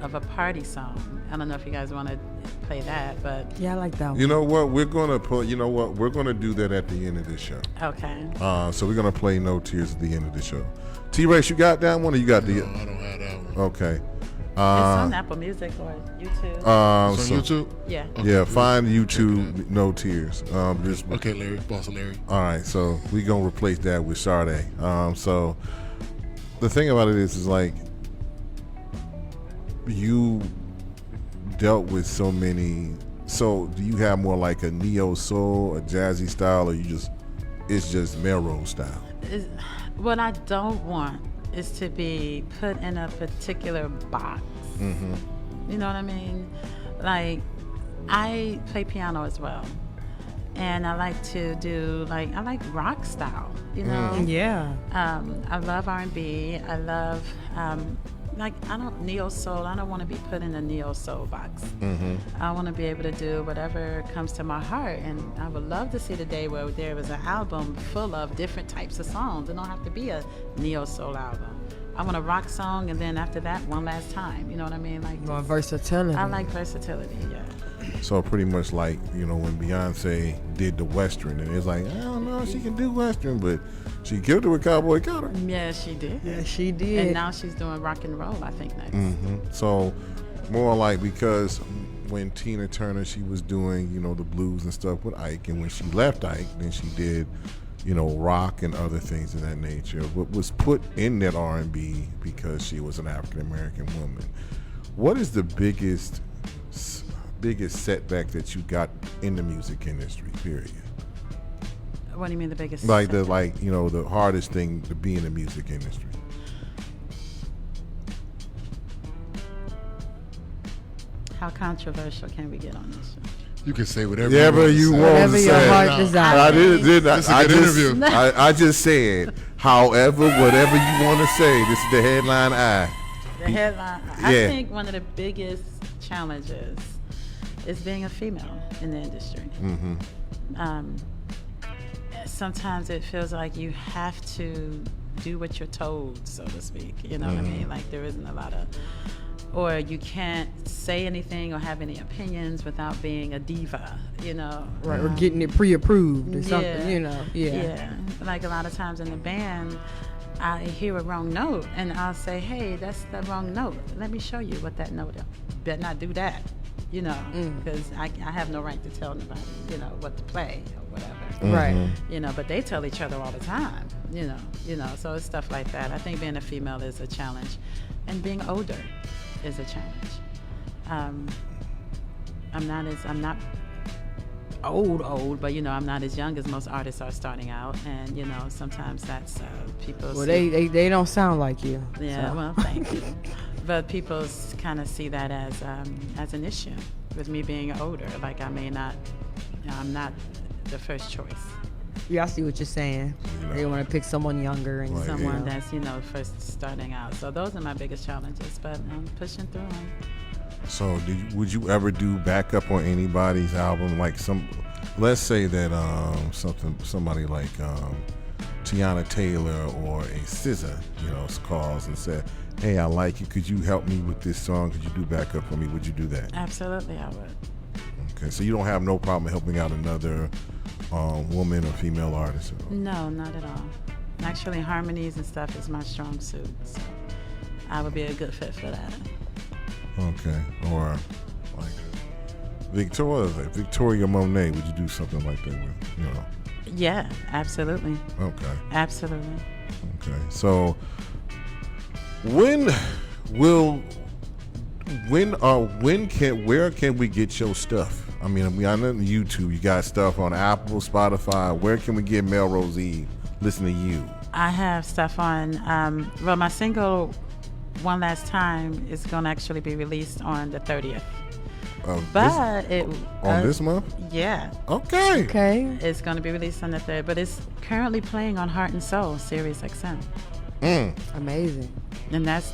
S4: of a party song. I don't know if you guys want to play that, but
S2: Yeah, I like that one.
S1: You know what? We're gonna we're gonna do that at the end of this show.
S4: okay.
S1: So we're gonna play No Tears at the end of the show. T-Race, you got that one, or you got the?
S3: No, I don't have that one.
S1: Okay.
S4: It's on Apple Music or YouTube.
S3: It's on YouTube?
S4: Yeah.
S3: Okay,
S1: Yeah,
S3: cool.
S1: find YouTube No Tears.
S3: Okay, Larry, Boss Larry.
S1: All right, so we gonna replace that with Sade. So the thing about it is like you dealt with so many. So do you have more like a neo soul, a jazzy style, or it's just Melrose style?
S4: What I don't want is to be put in a particular box.
S1: Mm-hmm.
S4: You know what I mean? Like, I play piano as well. And I like to do, I like rock style, you know?
S2: Yeah.
S4: I love R&B. I love, neo soul. I don't want to be put in a neo soul box.
S1: Mm-hmm.
S4: I want to be able to do whatever comes to my heart. And I would love to see the day where there was an album full of different types of songs. It don't have to be a neo soul album. I want a rock song, and then after that, one last time. You know what I mean? Like
S2: More versatility.
S4: I like versatility. Yeah.
S1: So pretty much like when Beyonce did the Western, and it's like I don't know if she can do Western, but she killed it with Cowboy Carter.
S4: Yeah, she did.
S2: Yeah, she did.
S4: And now she's doing rock and roll, I think, next.
S1: Mm-hmm. So more like because when Tina Turner, she was doing the blues and stuff with Ike, and when she left Ike, then she did rock and other things of that nature. What was put in that R&B because she was an African American woman. What is the biggest setback that you got in the music industry? Period.
S4: What do you mean the biggest?
S1: The hardest thing to be in the music industry.
S4: How controversial can we get on this?
S3: You can say whatever
S1: you want to
S2: Whatever your
S1: say.
S2: heart
S3: No.
S2: desires.
S1: I did.
S3: It's a good interview.
S1: I just said, however, whatever you want to say. This is the headline eye.
S4: The headline.
S1: Yeah.
S4: I think one of the biggest challenges is being a female in the industry. Sometimes it feels like you have to do what you're told, so to speak. You know what I mean? Like there isn't a lot of, or you can't say anything or have any opinions without being a diva. You know,
S2: Right, or getting it pre-approved or something,
S4: yeah.
S2: you know. Yeah.
S4: Yeah. Like a lot of times in the band, I hear a wrong note and I'll say, hey, that's the wrong note. Let me show you what that note is. Better not do that, you know, because I have no right to tell nobody, you know, what to play or whatever.
S2: Right.
S4: You know, but they tell each other all the time, you know, so it's stuff like that. I think being a female is a challenge, and being older is a challenge. I'm not old, but you know, I'm not as young as most artists are starting out, and you know, sometimes that's people.
S2: Well,
S4: see,
S2: they don't sound like you.
S4: yeah,
S2: so.
S4: well, thank you. But people kind of see that as an issue with me being older. Like I'm not the first choice.
S2: Yeah, I see what you're saying. They want to pick someone younger and
S1: Right.
S4: Someone that's, you know, first starting out. So those are my biggest challenges, but I'm pushing through them.
S1: So, would you ever do backup on anybody's album? Like let's say that somebody like Tiana Taylor or a SZA, you know, calls and said, "Hey, I like you. Could you help me with this song? Could you do backup for me?" Would you do that?
S4: Absolutely, I would.
S1: Okay, so you don't have no problem helping out another woman or female artist at all?
S4: No, not at all. Actually, harmonies and stuff is my strong suit, so I would be a good fit for that.
S1: Okay, or like Victoria Monet, would you do something like that with, you know?
S4: Yeah, absolutely.
S1: Okay.
S4: Absolutely.
S1: Okay. So where can we get your stuff? I mean, I know YouTube, you got stuff on Apple, Spotify. Where can we get Melrose Eve? Listen to you.
S4: I have stuff on, well, my single One Last Time is going to actually be released on the 30th. But
S1: this month?
S4: Yeah.
S1: Okay.
S2: Okay.
S4: It's going to be released on the 3rd, but it's currently playing on Heart and Soul, Sirius XM.
S2: Amazing.
S4: And that's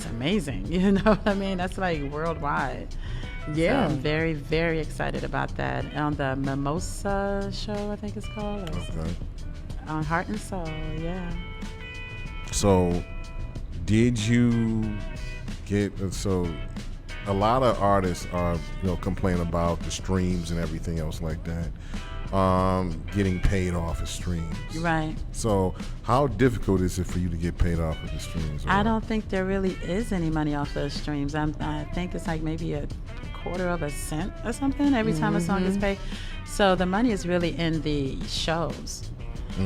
S4: amazing. You know what I mean? That's like worldwide.
S2: Yeah.
S4: So I'm very, very excited about that. On the Mimosa show, I think it's called.
S1: Okay.
S4: On Heart and Soul, yeah.
S1: So did you get, so a lot of artists are, you know, complaining about the streams and everything else like that. Getting paid off of streams.
S4: Right.
S1: So how difficult is it for you to get paid off of the streams?
S4: I don't think there really is any money off those streams. I think it's like maybe a quarter of a cent or something every time a song gets paid. So the money is really in the shows.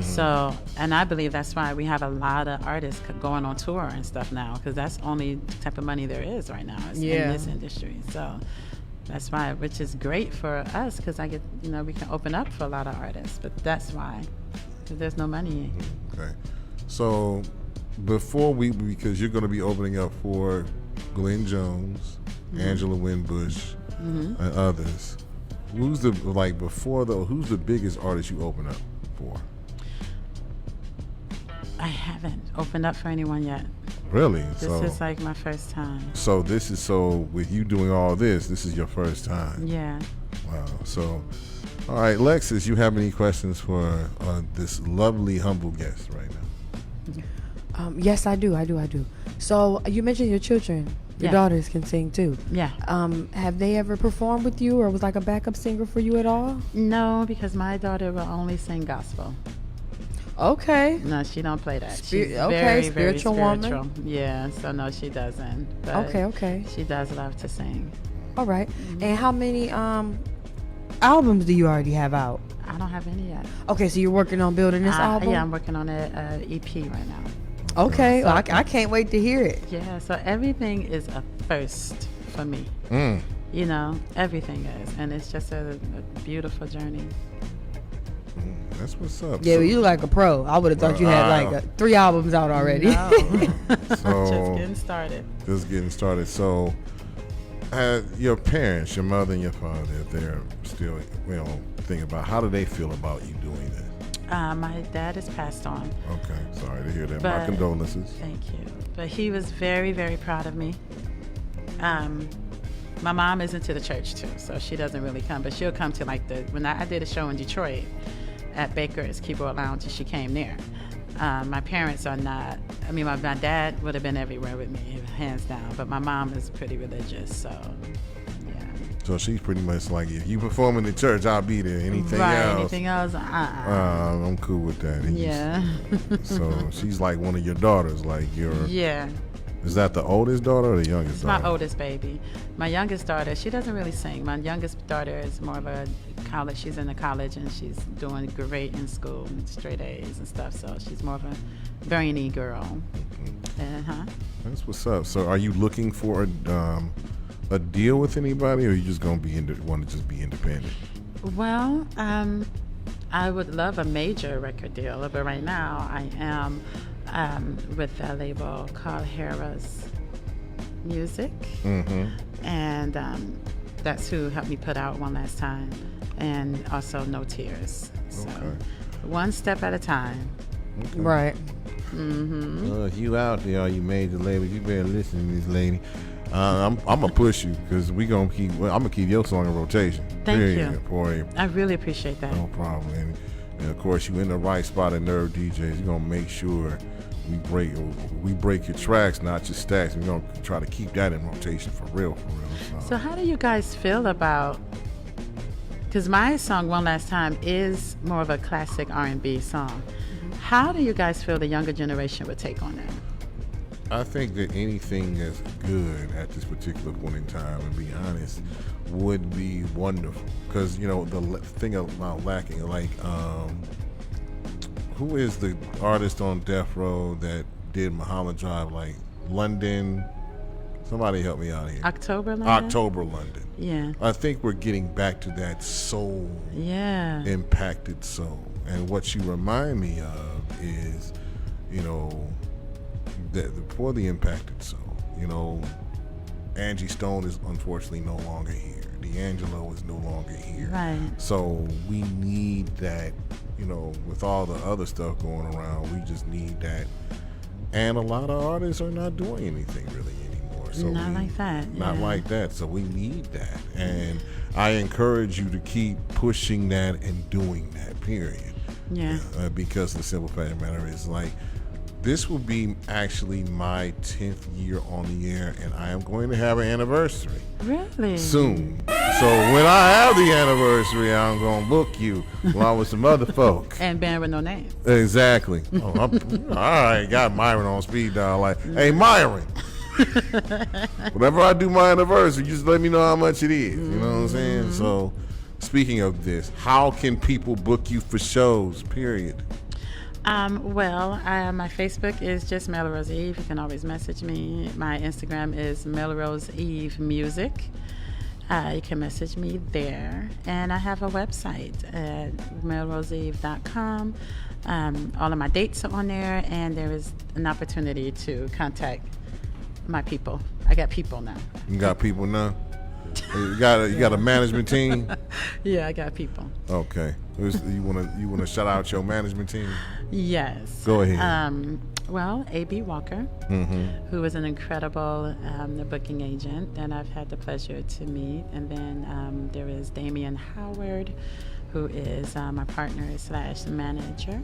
S4: So, and I believe that's why we have a lot of artists going on tour and stuff now, because that's the only type of money there is right now in this industry. So that's why, which is great for us, because I get, you know, we can open up for a lot of artists, but that's why, because there's no money.
S1: Okay. So before because you're going to be opening up for Glenn Jones, Angela Winbush, and others. Who's the biggest artist you open up for?
S4: I haven't opened up for anyone yet.
S1: Really?
S4: This is like my first time.
S1: So with you doing all this is your first time.
S4: Yeah.
S1: Wow. So, all right, Lexus, you have any questions for this lovely, humble guest right now?
S2: Yes, I do. So you mentioned your children. Your daughters can sing too.
S4: Yeah.
S2: Have they ever performed with you or was like a backup singer for you at all?
S4: No, because my daughter will only sing gospel.
S2: Okay.
S4: No, she don't play that.
S2: She's
S4: very,
S2: spiritual
S4: very
S2: woman.
S4: spiritual. Yeah, so no, she doesn't. But
S2: Okay.
S4: She does love to sing.
S2: All right. And how many albums do you already have out?
S4: I don't have any yet.
S2: Okay, so you're working on building this album?
S4: Yeah, I'm working on an EP right now.
S2: Okay,
S4: So,
S2: well, I can't wait to hear it.
S4: Yeah, so everything is a first for me. You know, everything is, and it's just a beautiful journey.
S1: That's what's up.
S2: Yeah, well, you look like a pro. I would have thought you had like 3 albums out already.
S4: No.
S1: So
S4: Just getting started.
S1: So Your parents, your mother and your father, if they're still, thinking about, how do they feel about you doing this?
S4: My dad has passed on.
S1: Okay, sorry to hear that. My condolences.
S4: Thank you. But he was very, very proud of me. My mom is into the church too, so she doesn't really come, but she'll come to when I did a show in Detroit at Baker's Keyboard Lounge, and she came there. My parents are not, my dad would have been everywhere with me, hands down, but my mom is pretty religious, so yeah.
S1: So she's pretty much like, if you perform in the church, I'll be there. Anything else? I'm cool with that.
S4: Yeah.
S1: So she's like one of your daughters, like your...
S4: Yeah.
S1: Is that the oldest daughter or the youngest daughter?
S4: My oldest baby. My youngest daughter, she doesn't really sing. My youngest daughter is more of a college. She's in the college and she's doing great in school, straight A's and stuff. So she's more of a brainy girl. Mm-hmm.
S1: That's what's up. So are you looking for a deal with anybody, or are you just going to want to just be independent?
S4: Well, I would love a major record deal, but right now I am with a label called Harrah's Music, and that's who helped me put out One Last Time, and also No Tears. So one step at a time.
S2: Okay. Right.
S1: If you out there, you major labels, you better listen to this lady. I'm gonna push you because I'm gonna keep your song in rotation.
S4: Thank you.
S1: For you.
S4: I really appreciate that.
S1: No problem. And of course, you in the right spot at Nerve DJs. You're gonna make sure we break your tracks, not your stacks. We're gonna try to keep that in rotation for real.
S4: So how do you guys feel about? Because my song One Last Time is more of a classic R&B song. How do you guys feel the younger generation would take on that?
S1: I think that anything that's good at this particular point in time, and be honest, would be wonderful. Because, the thing about lacking, who is the artist on Death Row that did Mulholland Drive, like London? Somebody help me out here.
S4: October London? Yeah.
S1: I think we're getting back to that soul.
S4: Yeah.
S1: Impacted soul. And what you remind me of is, for the impacted soul, Angie Stone is unfortunately no longer here. D'Angelo is no longer here.
S4: Right.
S1: So we need that, with all the other stuff going around, we just need that. And a lot of artists are not doing anything really anymore. So
S4: not like that.
S1: So we need that. And I encourage you to keep pushing that and doing that, period.
S4: Yeah.
S1: Because the simple fact of the matter is, this will be actually my 10th year on the air, and I am going to have an anniversary.
S4: Really?
S1: Soon. So when I have the anniversary, I'm going to book you along with some other folk.
S4: And band with no name.
S1: Exactly. All right, got Myron on speed dial. Hey, Myron. Whenever I do my anniversary, just let me know how much it is. You know what I'm saying? So speaking of this, how can people book you for shows, period?
S4: My Facebook is just Melrose Eve. You can always message me. My Instagram is Melrose Eve Music. You can message me there. And I have a website at melroseeve.com. All of my dates are on there, and there is an opportunity to contact my people. I got people now.
S1: You got people now? You got a management team?
S4: Yeah, I got people.
S1: Okay. You wanna shout out your management team?
S4: Yes.
S1: Go ahead.
S4: A.B. Walker, who is an incredible booking agent that I've had the pleasure to meet. And then there is Damian Howard, who is my partner / manager.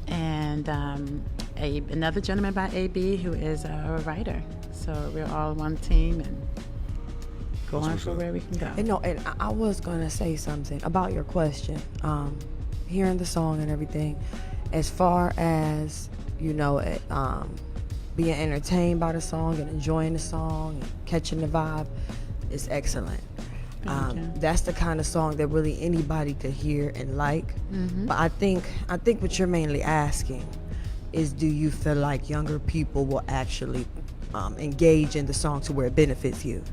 S4: And another gentleman by A.B. who is a writer. So we're all one team and going for where we can go.
S2: And I was going to say something about your question. Hearing the song and everything, as far as, being entertained by the song and enjoying the song and catching the vibe is excellent. That's the kind of song that really anybody could hear and like. But I think what you're mainly asking is, do you feel like younger people will actually engage in the song to where it benefits you?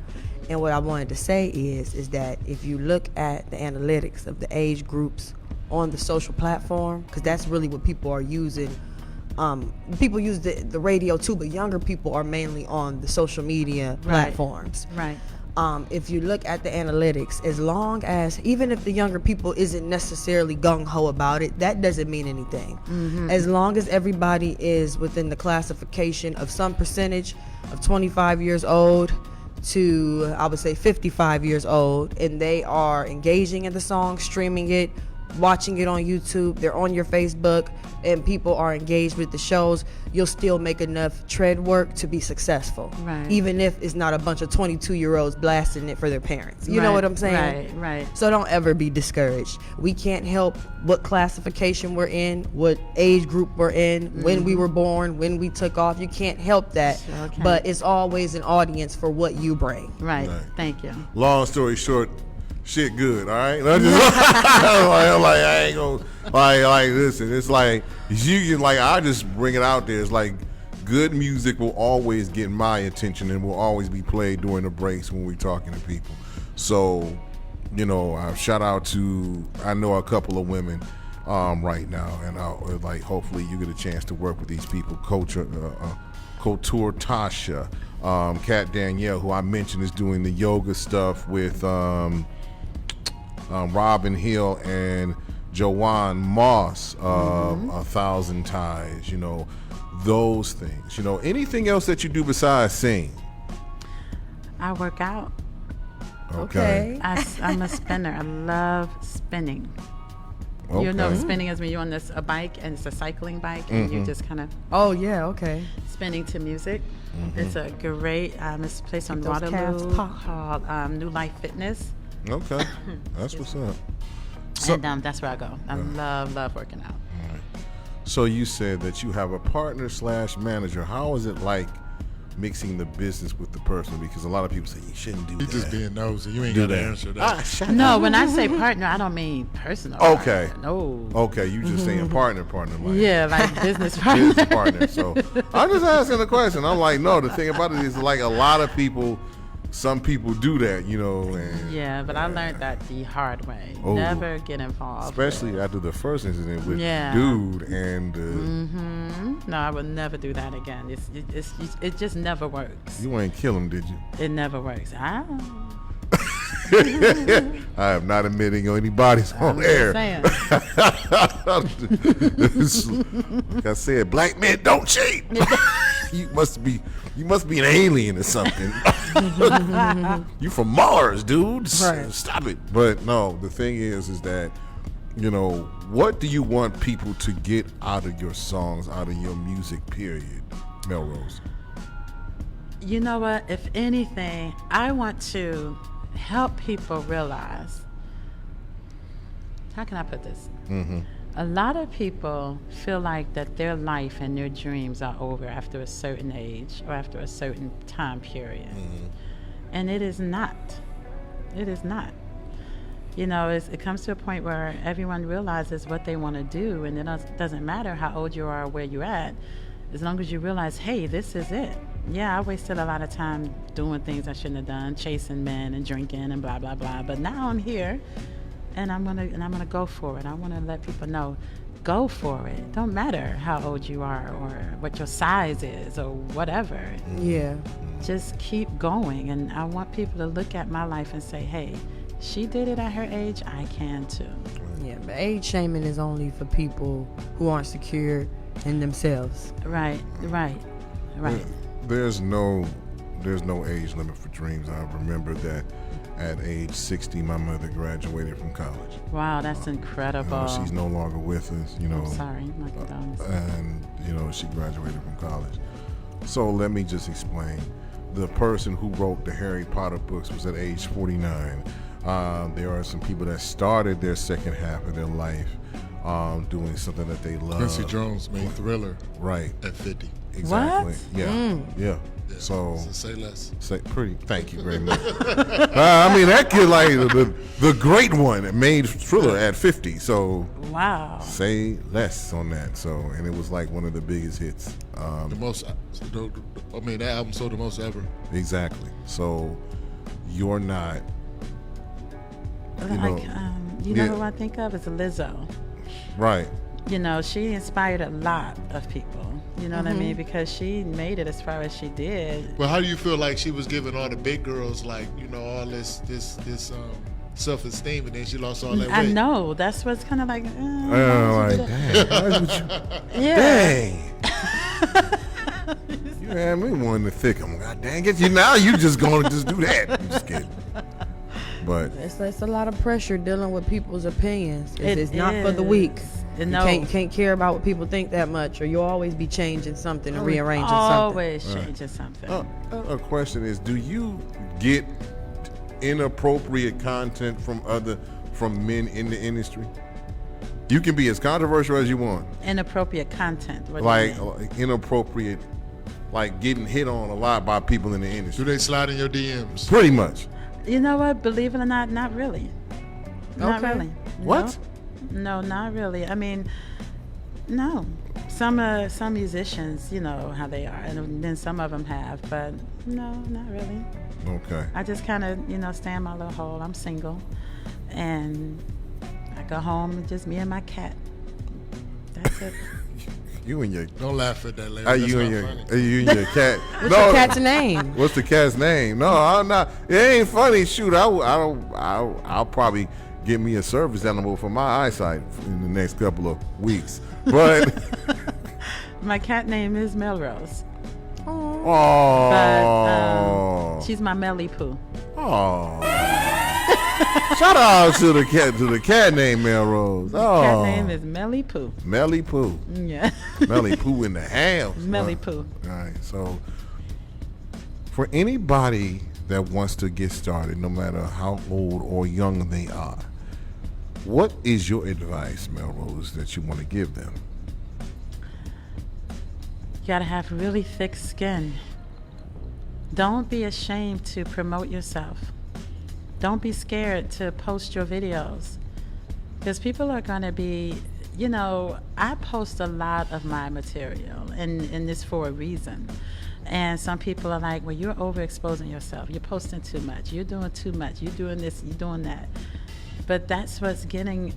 S2: And what I wanted to say is that if you look at the analytics of the age groups on the social platform, because that's really what people are using. People use the radio too, but younger people are mainly on the social media platforms.
S4: Right.
S2: If you look at the analytics, as long as, even if the younger people isn't necessarily gung-ho about it, that doesn't mean anything. As long as everybody is within the classification of some percentage of 25 years old to, I would say, 55 years old, and they are engaging in the song, streaming it, watching it on YouTube, they're on your Facebook, and people are engaged with the shows, you'll still make enough tread work to be successful.
S4: Right.
S2: Even if it's not a bunch of 22-year-olds blasting it for their parents. You know what I'm saying?
S4: Right.
S2: So don't ever be discouraged. We can't help what classification we're in, what age group we're in, when we were born, when we took off. You can't help that.
S4: Okay.
S2: But it's always an audience for what you bring.
S4: Right. Thank you.
S1: Long story short, shit good, all right? I'm like, I ain't gonna, like, listen, it's like, I just bring it out there. It's like, good music will always get my attention and will always be played during the breaks when we're talking to people. So, shout out to, I know a couple of women right now, and hopefully you get a chance to work with these people. Couture Tasha, Kat Danielle, who I mentioned is doing the yoga stuff with Robin Hill and Joanne Moss of 1,000 Ties, those things. Anything else that you do besides sing?
S4: I work out.
S1: Okay.
S4: I'm a spinner. I love spinning.
S1: Okay.
S4: You know, spinning is when you're on a bike, and it's a cycling bike, and you just kind of
S2: Oh, yeah, okay.
S4: spinning to music. It's a great, it's a place on
S2: those calves
S4: Waterloo
S2: pop.
S4: called New Life Fitness.
S1: Okay. That's what's up.
S4: And that's where I go. I love working out.
S1: So you said that you have a partner / manager. How is it like mixing the business with the person? Because a lot of people say you shouldn't do that.
S3: You just being nosy. You ain't got to answer that.
S4: No, when I say partner, I don't mean personal.
S1: Okay.
S4: Partner. No.
S1: Okay, you just saying partner, like
S4: Yeah, like business partner.
S1: business partner. So I'm just asking the question. I'm like, no, the thing about it is, like, a lot of people, some people do that, and
S4: Yeah, but I learned that the hard way.
S1: Oh.
S4: Never get involved.
S1: especially after the first incident with
S4: Yeah.
S1: dude and
S4: No, I would never do that again. It just never works.
S1: you ain't kill him, did you?
S4: It never works.
S1: I am not admitting anybody's on
S4: just
S1: air.
S4: saying.
S1: Like I said, black men don't cheat. You must be an alien or something. You from Mars, dude.
S2: Right.
S1: Stop it. But no, the thing is that, what do you want people to get out of your songs, out of your music, period, Melrose?
S4: You know what? If anything, I want to help people realize. How can I put this? A lot of people feel like that their life and their dreams are over after a certain age or after a certain time period. And it is not. It is not. It comes to a point where everyone realizes what they want to do, and it doesn't matter how old you are or where you're at, as long as you realize, hey, this is it. Yeah, I wasted a lot of time doing things I shouldn't have done, chasing men and drinking and blah, blah, blah. But now I'm here. And I'm gonna go for it. I want to let people know, go for it. Don't matter how old you are or what your size is or whatever.
S2: Yeah.
S4: Just keep going. And I want people to look at my life and say, hey, she did it at her age, I can too.
S2: Yeah, but age shaming is only for people who aren't secure in themselves.
S4: Right.
S1: There's no age limit for dreams. I remember that at age 60, my mother graduated from college.
S4: Wow, that's incredible.
S1: She's no longer with us,
S4: I'm sorry, my condolences.
S1: and she graduated from college. So let me just explain. The person who wrote the Harry Potter books was at age 49. There are some people that started their second half of their life doing something that they love.
S3: Quincy Jones made Thriller
S1: Right.
S3: at 50.
S1: Exactly.
S4: What?
S1: Yeah. Yeah.
S3: Yeah,
S1: So
S3: say less.
S1: thank you very much. That kid, like the great one, that made Thriller at 50. So
S4: Wow.
S1: say less on that. So, and it was like one of the biggest hits.
S3: The most. That album sold the most ever.
S1: Exactly. So you're not.
S4: Like, you know who I think of is Lizzo.
S1: Right.
S4: you know, she inspired a lot of people. You know what I mean? Because she made it as far as she did.
S3: But how do you feel like she was giving all the big girls, like, you know, all this self-esteem, and then she lost all that weight?
S4: I know. That's what's kind of like.
S1: Dang, why would you?
S4: Yeah.
S1: Dang. You had me wanting to thick them. God dang it! Now you just gonna just do that. I'm just kidding. But
S2: It's a lot of pressure dealing with people's opinions. It's
S4: It
S2: not for the
S4: is.
S2: weak.
S4: No.
S2: You can't care about what people think that much, or you'll always be changing something and rearranging
S4: Always
S2: something.
S4: changing something.
S1: a question is: do you get inappropriate content from men in the industry? You can be as controversial as you want.
S4: Inappropriate content. What do you
S1: Like
S4: mean?
S1: inappropriate, like getting hit on a lot by people in the
S3: Do
S1: industry.
S3: they slide in your DMs?
S1: Pretty much.
S4: You know what? Believe it or not, not really. Not
S2: Okay.
S4: really.
S1: What?
S4: No, not really. I mean, no. Some musicians, you know how they are, and then some of them have, but no, not really.
S1: Okay.
S4: I just kind of, you know, stay in my little hole. I'm single, and I go home and just me and my cat. That's it.
S1: You and your
S3: Don't laugh at that, Larry. That's
S1: you
S3: not
S1: and your
S3: funny.
S1: you and your cat.
S2: What's your cat's name?
S1: What's the cat's name? No, I'm not. It ain't funny. Shoot, I'll probably get me a service animal for my eyesight in the next couple of weeks. But
S4: My cat name is Melrose,
S1: oh,
S4: but she's my Melly Poo.
S1: oh. Shout out to the cat named Melrose. Oh,
S4: Cat name is Melly Poo.
S1: Melly Poo.
S4: Yeah.
S1: Melly Poo in the house.
S4: Melly Poo.
S1: All right. So, for anybody that wants to get started, no matter how old or young they are, what is your advice, Melrose, that you want to give them?
S4: You gotta have really thick skin. Don't be ashamed to promote yourself. Don't be scared to post your videos. Because people are gonna be, you know, I post a lot of my material, and this for a reason. And some people are like, well, you're overexposing yourself. You're posting too much. You're doing too much. You're doing this, you're doing that. But that's what's getting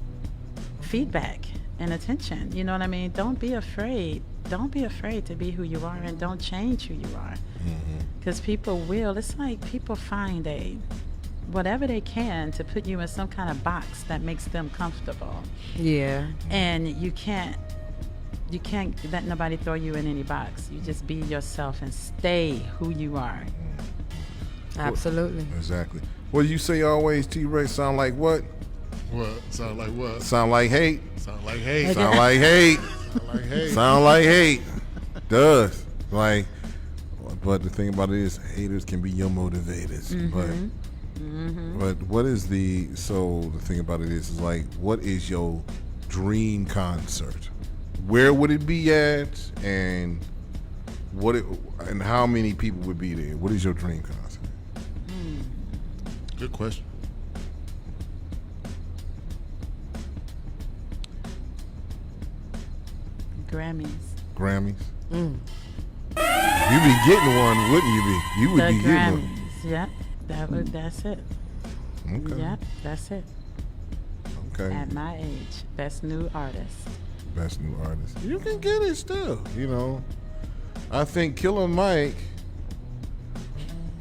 S4: feedback and attention. You know what I mean? Don't be afraid. Don't be afraid to be who you are, and don't change who you are. Because people will. It's like people find whatever they can to put you in some kind of box that makes them comfortable.
S2: Yeah.
S4: And you can't let nobody throw you in any box. You just be yourself and stay who you are.
S2: Absolutely.
S1: Exactly. What do you say always, T-Rex? Sound like what?
S3: What? Sound like what?
S1: Sound like hate.
S3: Sound like hate.
S1: Sound like hate.
S3: Sound like hate.
S1: Sound like hate. Does. Like, but the thing about it is, haters can be your motivators. But what is the thing about it is like, what is your dream concert? Where would it be at, and and how many people would be there? What is your dream concert?
S3: Good question.
S4: Grammys.
S1: Grammys. You'd be getting one, wouldn't you be? You would
S4: The
S1: be getting
S4: Grammys. Yep. That's it.
S1: one. Okay.
S4: Yep. That's it.
S1: Okay.
S4: At my age, best new artist.
S1: Best new artist. You can get it still, you know. I think Killer Mike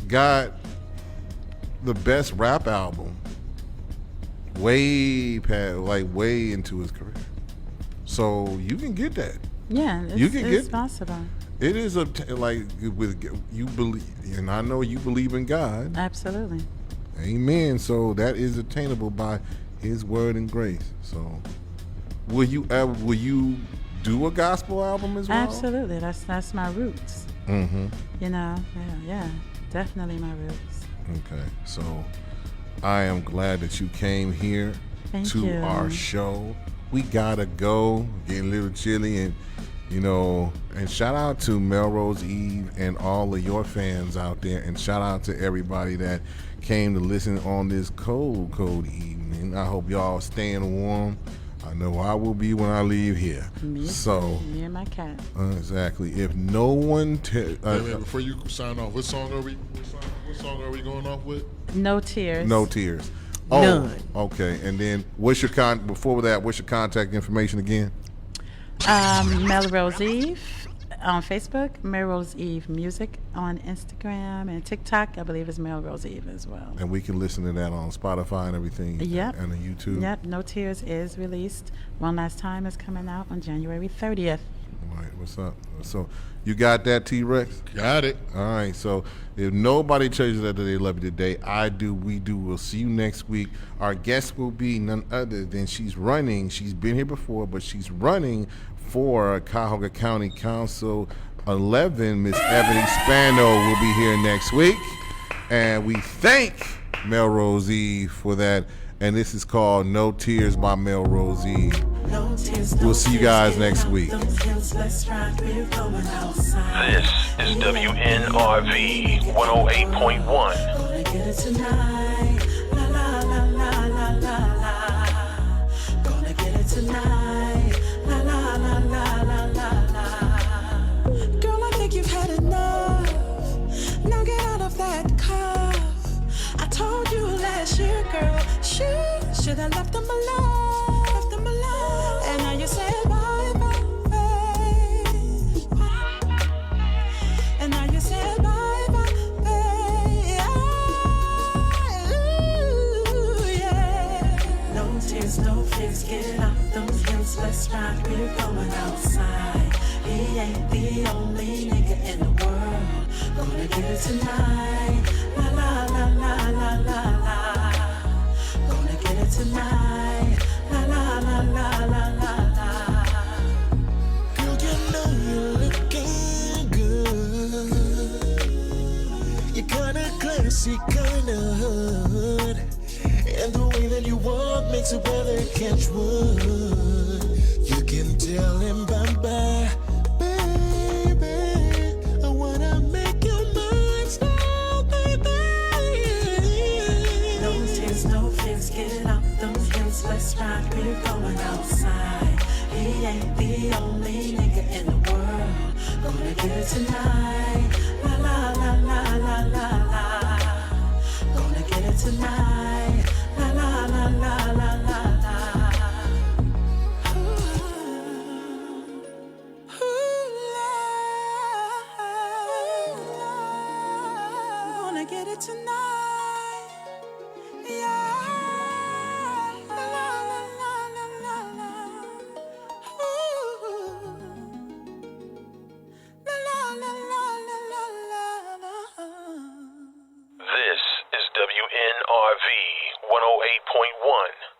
S1: got the best rap album way into his career. So you can get that.
S4: Yeah, it's possible.
S1: It is with you believe, and I know you believe in God.
S4: Absolutely.
S1: Amen. So that is attainable by His word and grace. So, will you do a gospel album as well?
S4: Absolutely. That's my roots.
S1: Mm-hmm.
S4: You know, yeah, definitely my roots.
S1: Okay. So, I am glad that you came here
S4: Thank
S1: to
S4: you.
S1: our show. We gotta go. Getting a little chilly, and and shout out to Melrose Eve and all of your fans out there, and shout out to everybody that came to listen on this cold evening. I hope y'all staying warm. I know I will be when I leave here.
S4: Me and my cat.
S1: Exactly. If no one
S3: Wait, before you sign off, what song are we going off with?
S4: No Tears.
S1: No Tears. Oh,
S2: None.
S1: okay. And then what's your contact information again?
S4: Melrose Eve on Facebook, Melrose Eve Music on Instagram, and TikTok, I believe, is Melrose Eve as well.
S1: And we can listen to that on Spotify and everything.
S4: Yep.
S1: And on YouTube.
S4: Yep. No Tears is released. One Last Time is coming out on January 30th.
S1: All right, what's up? So you got that, T-Rex?
S3: Got it.
S1: All right, so if nobody tells you that they love you today, I do, we do. We'll see you next week. Our guest will be none other than she's been here before, but she's running for Cuyahoga County Council 11. Miss Ebony Spano will be here next week. And we thank Melrose Eve for that. And this is called No Tears by Melrose Eve. We'll see you guys next week.
S6: This is WNRV 108.1.
S5: Girl, I think you've had enough. Now get out of that cuff. I told you last year, girl, should have left them alone. Left them alone. And now you say bye bye. And now you say bye bye. Ooh, yeah. No tears, no fears, get off them hills, let's ride, we're going outside. He ain't the only nigga in the world. Gonna get it tonight. La la la la la la la. Gonna get it tonight. La la la la la la la.
S11: Girl, you know you're looking good. You're kinda classy, kinda hood. And the way that you walk makes it better catch wood. You can tell him bye-bye.
S5: Get off them hills, let's ride, we're going outside. He ain't the only nigga in the world. Gonna get it tonight. La la la la la la la. Gonna get it tonight. La la la la la la la. Ooh, gonna get it tonight. Yeah.
S6: This is WNRV 108.1.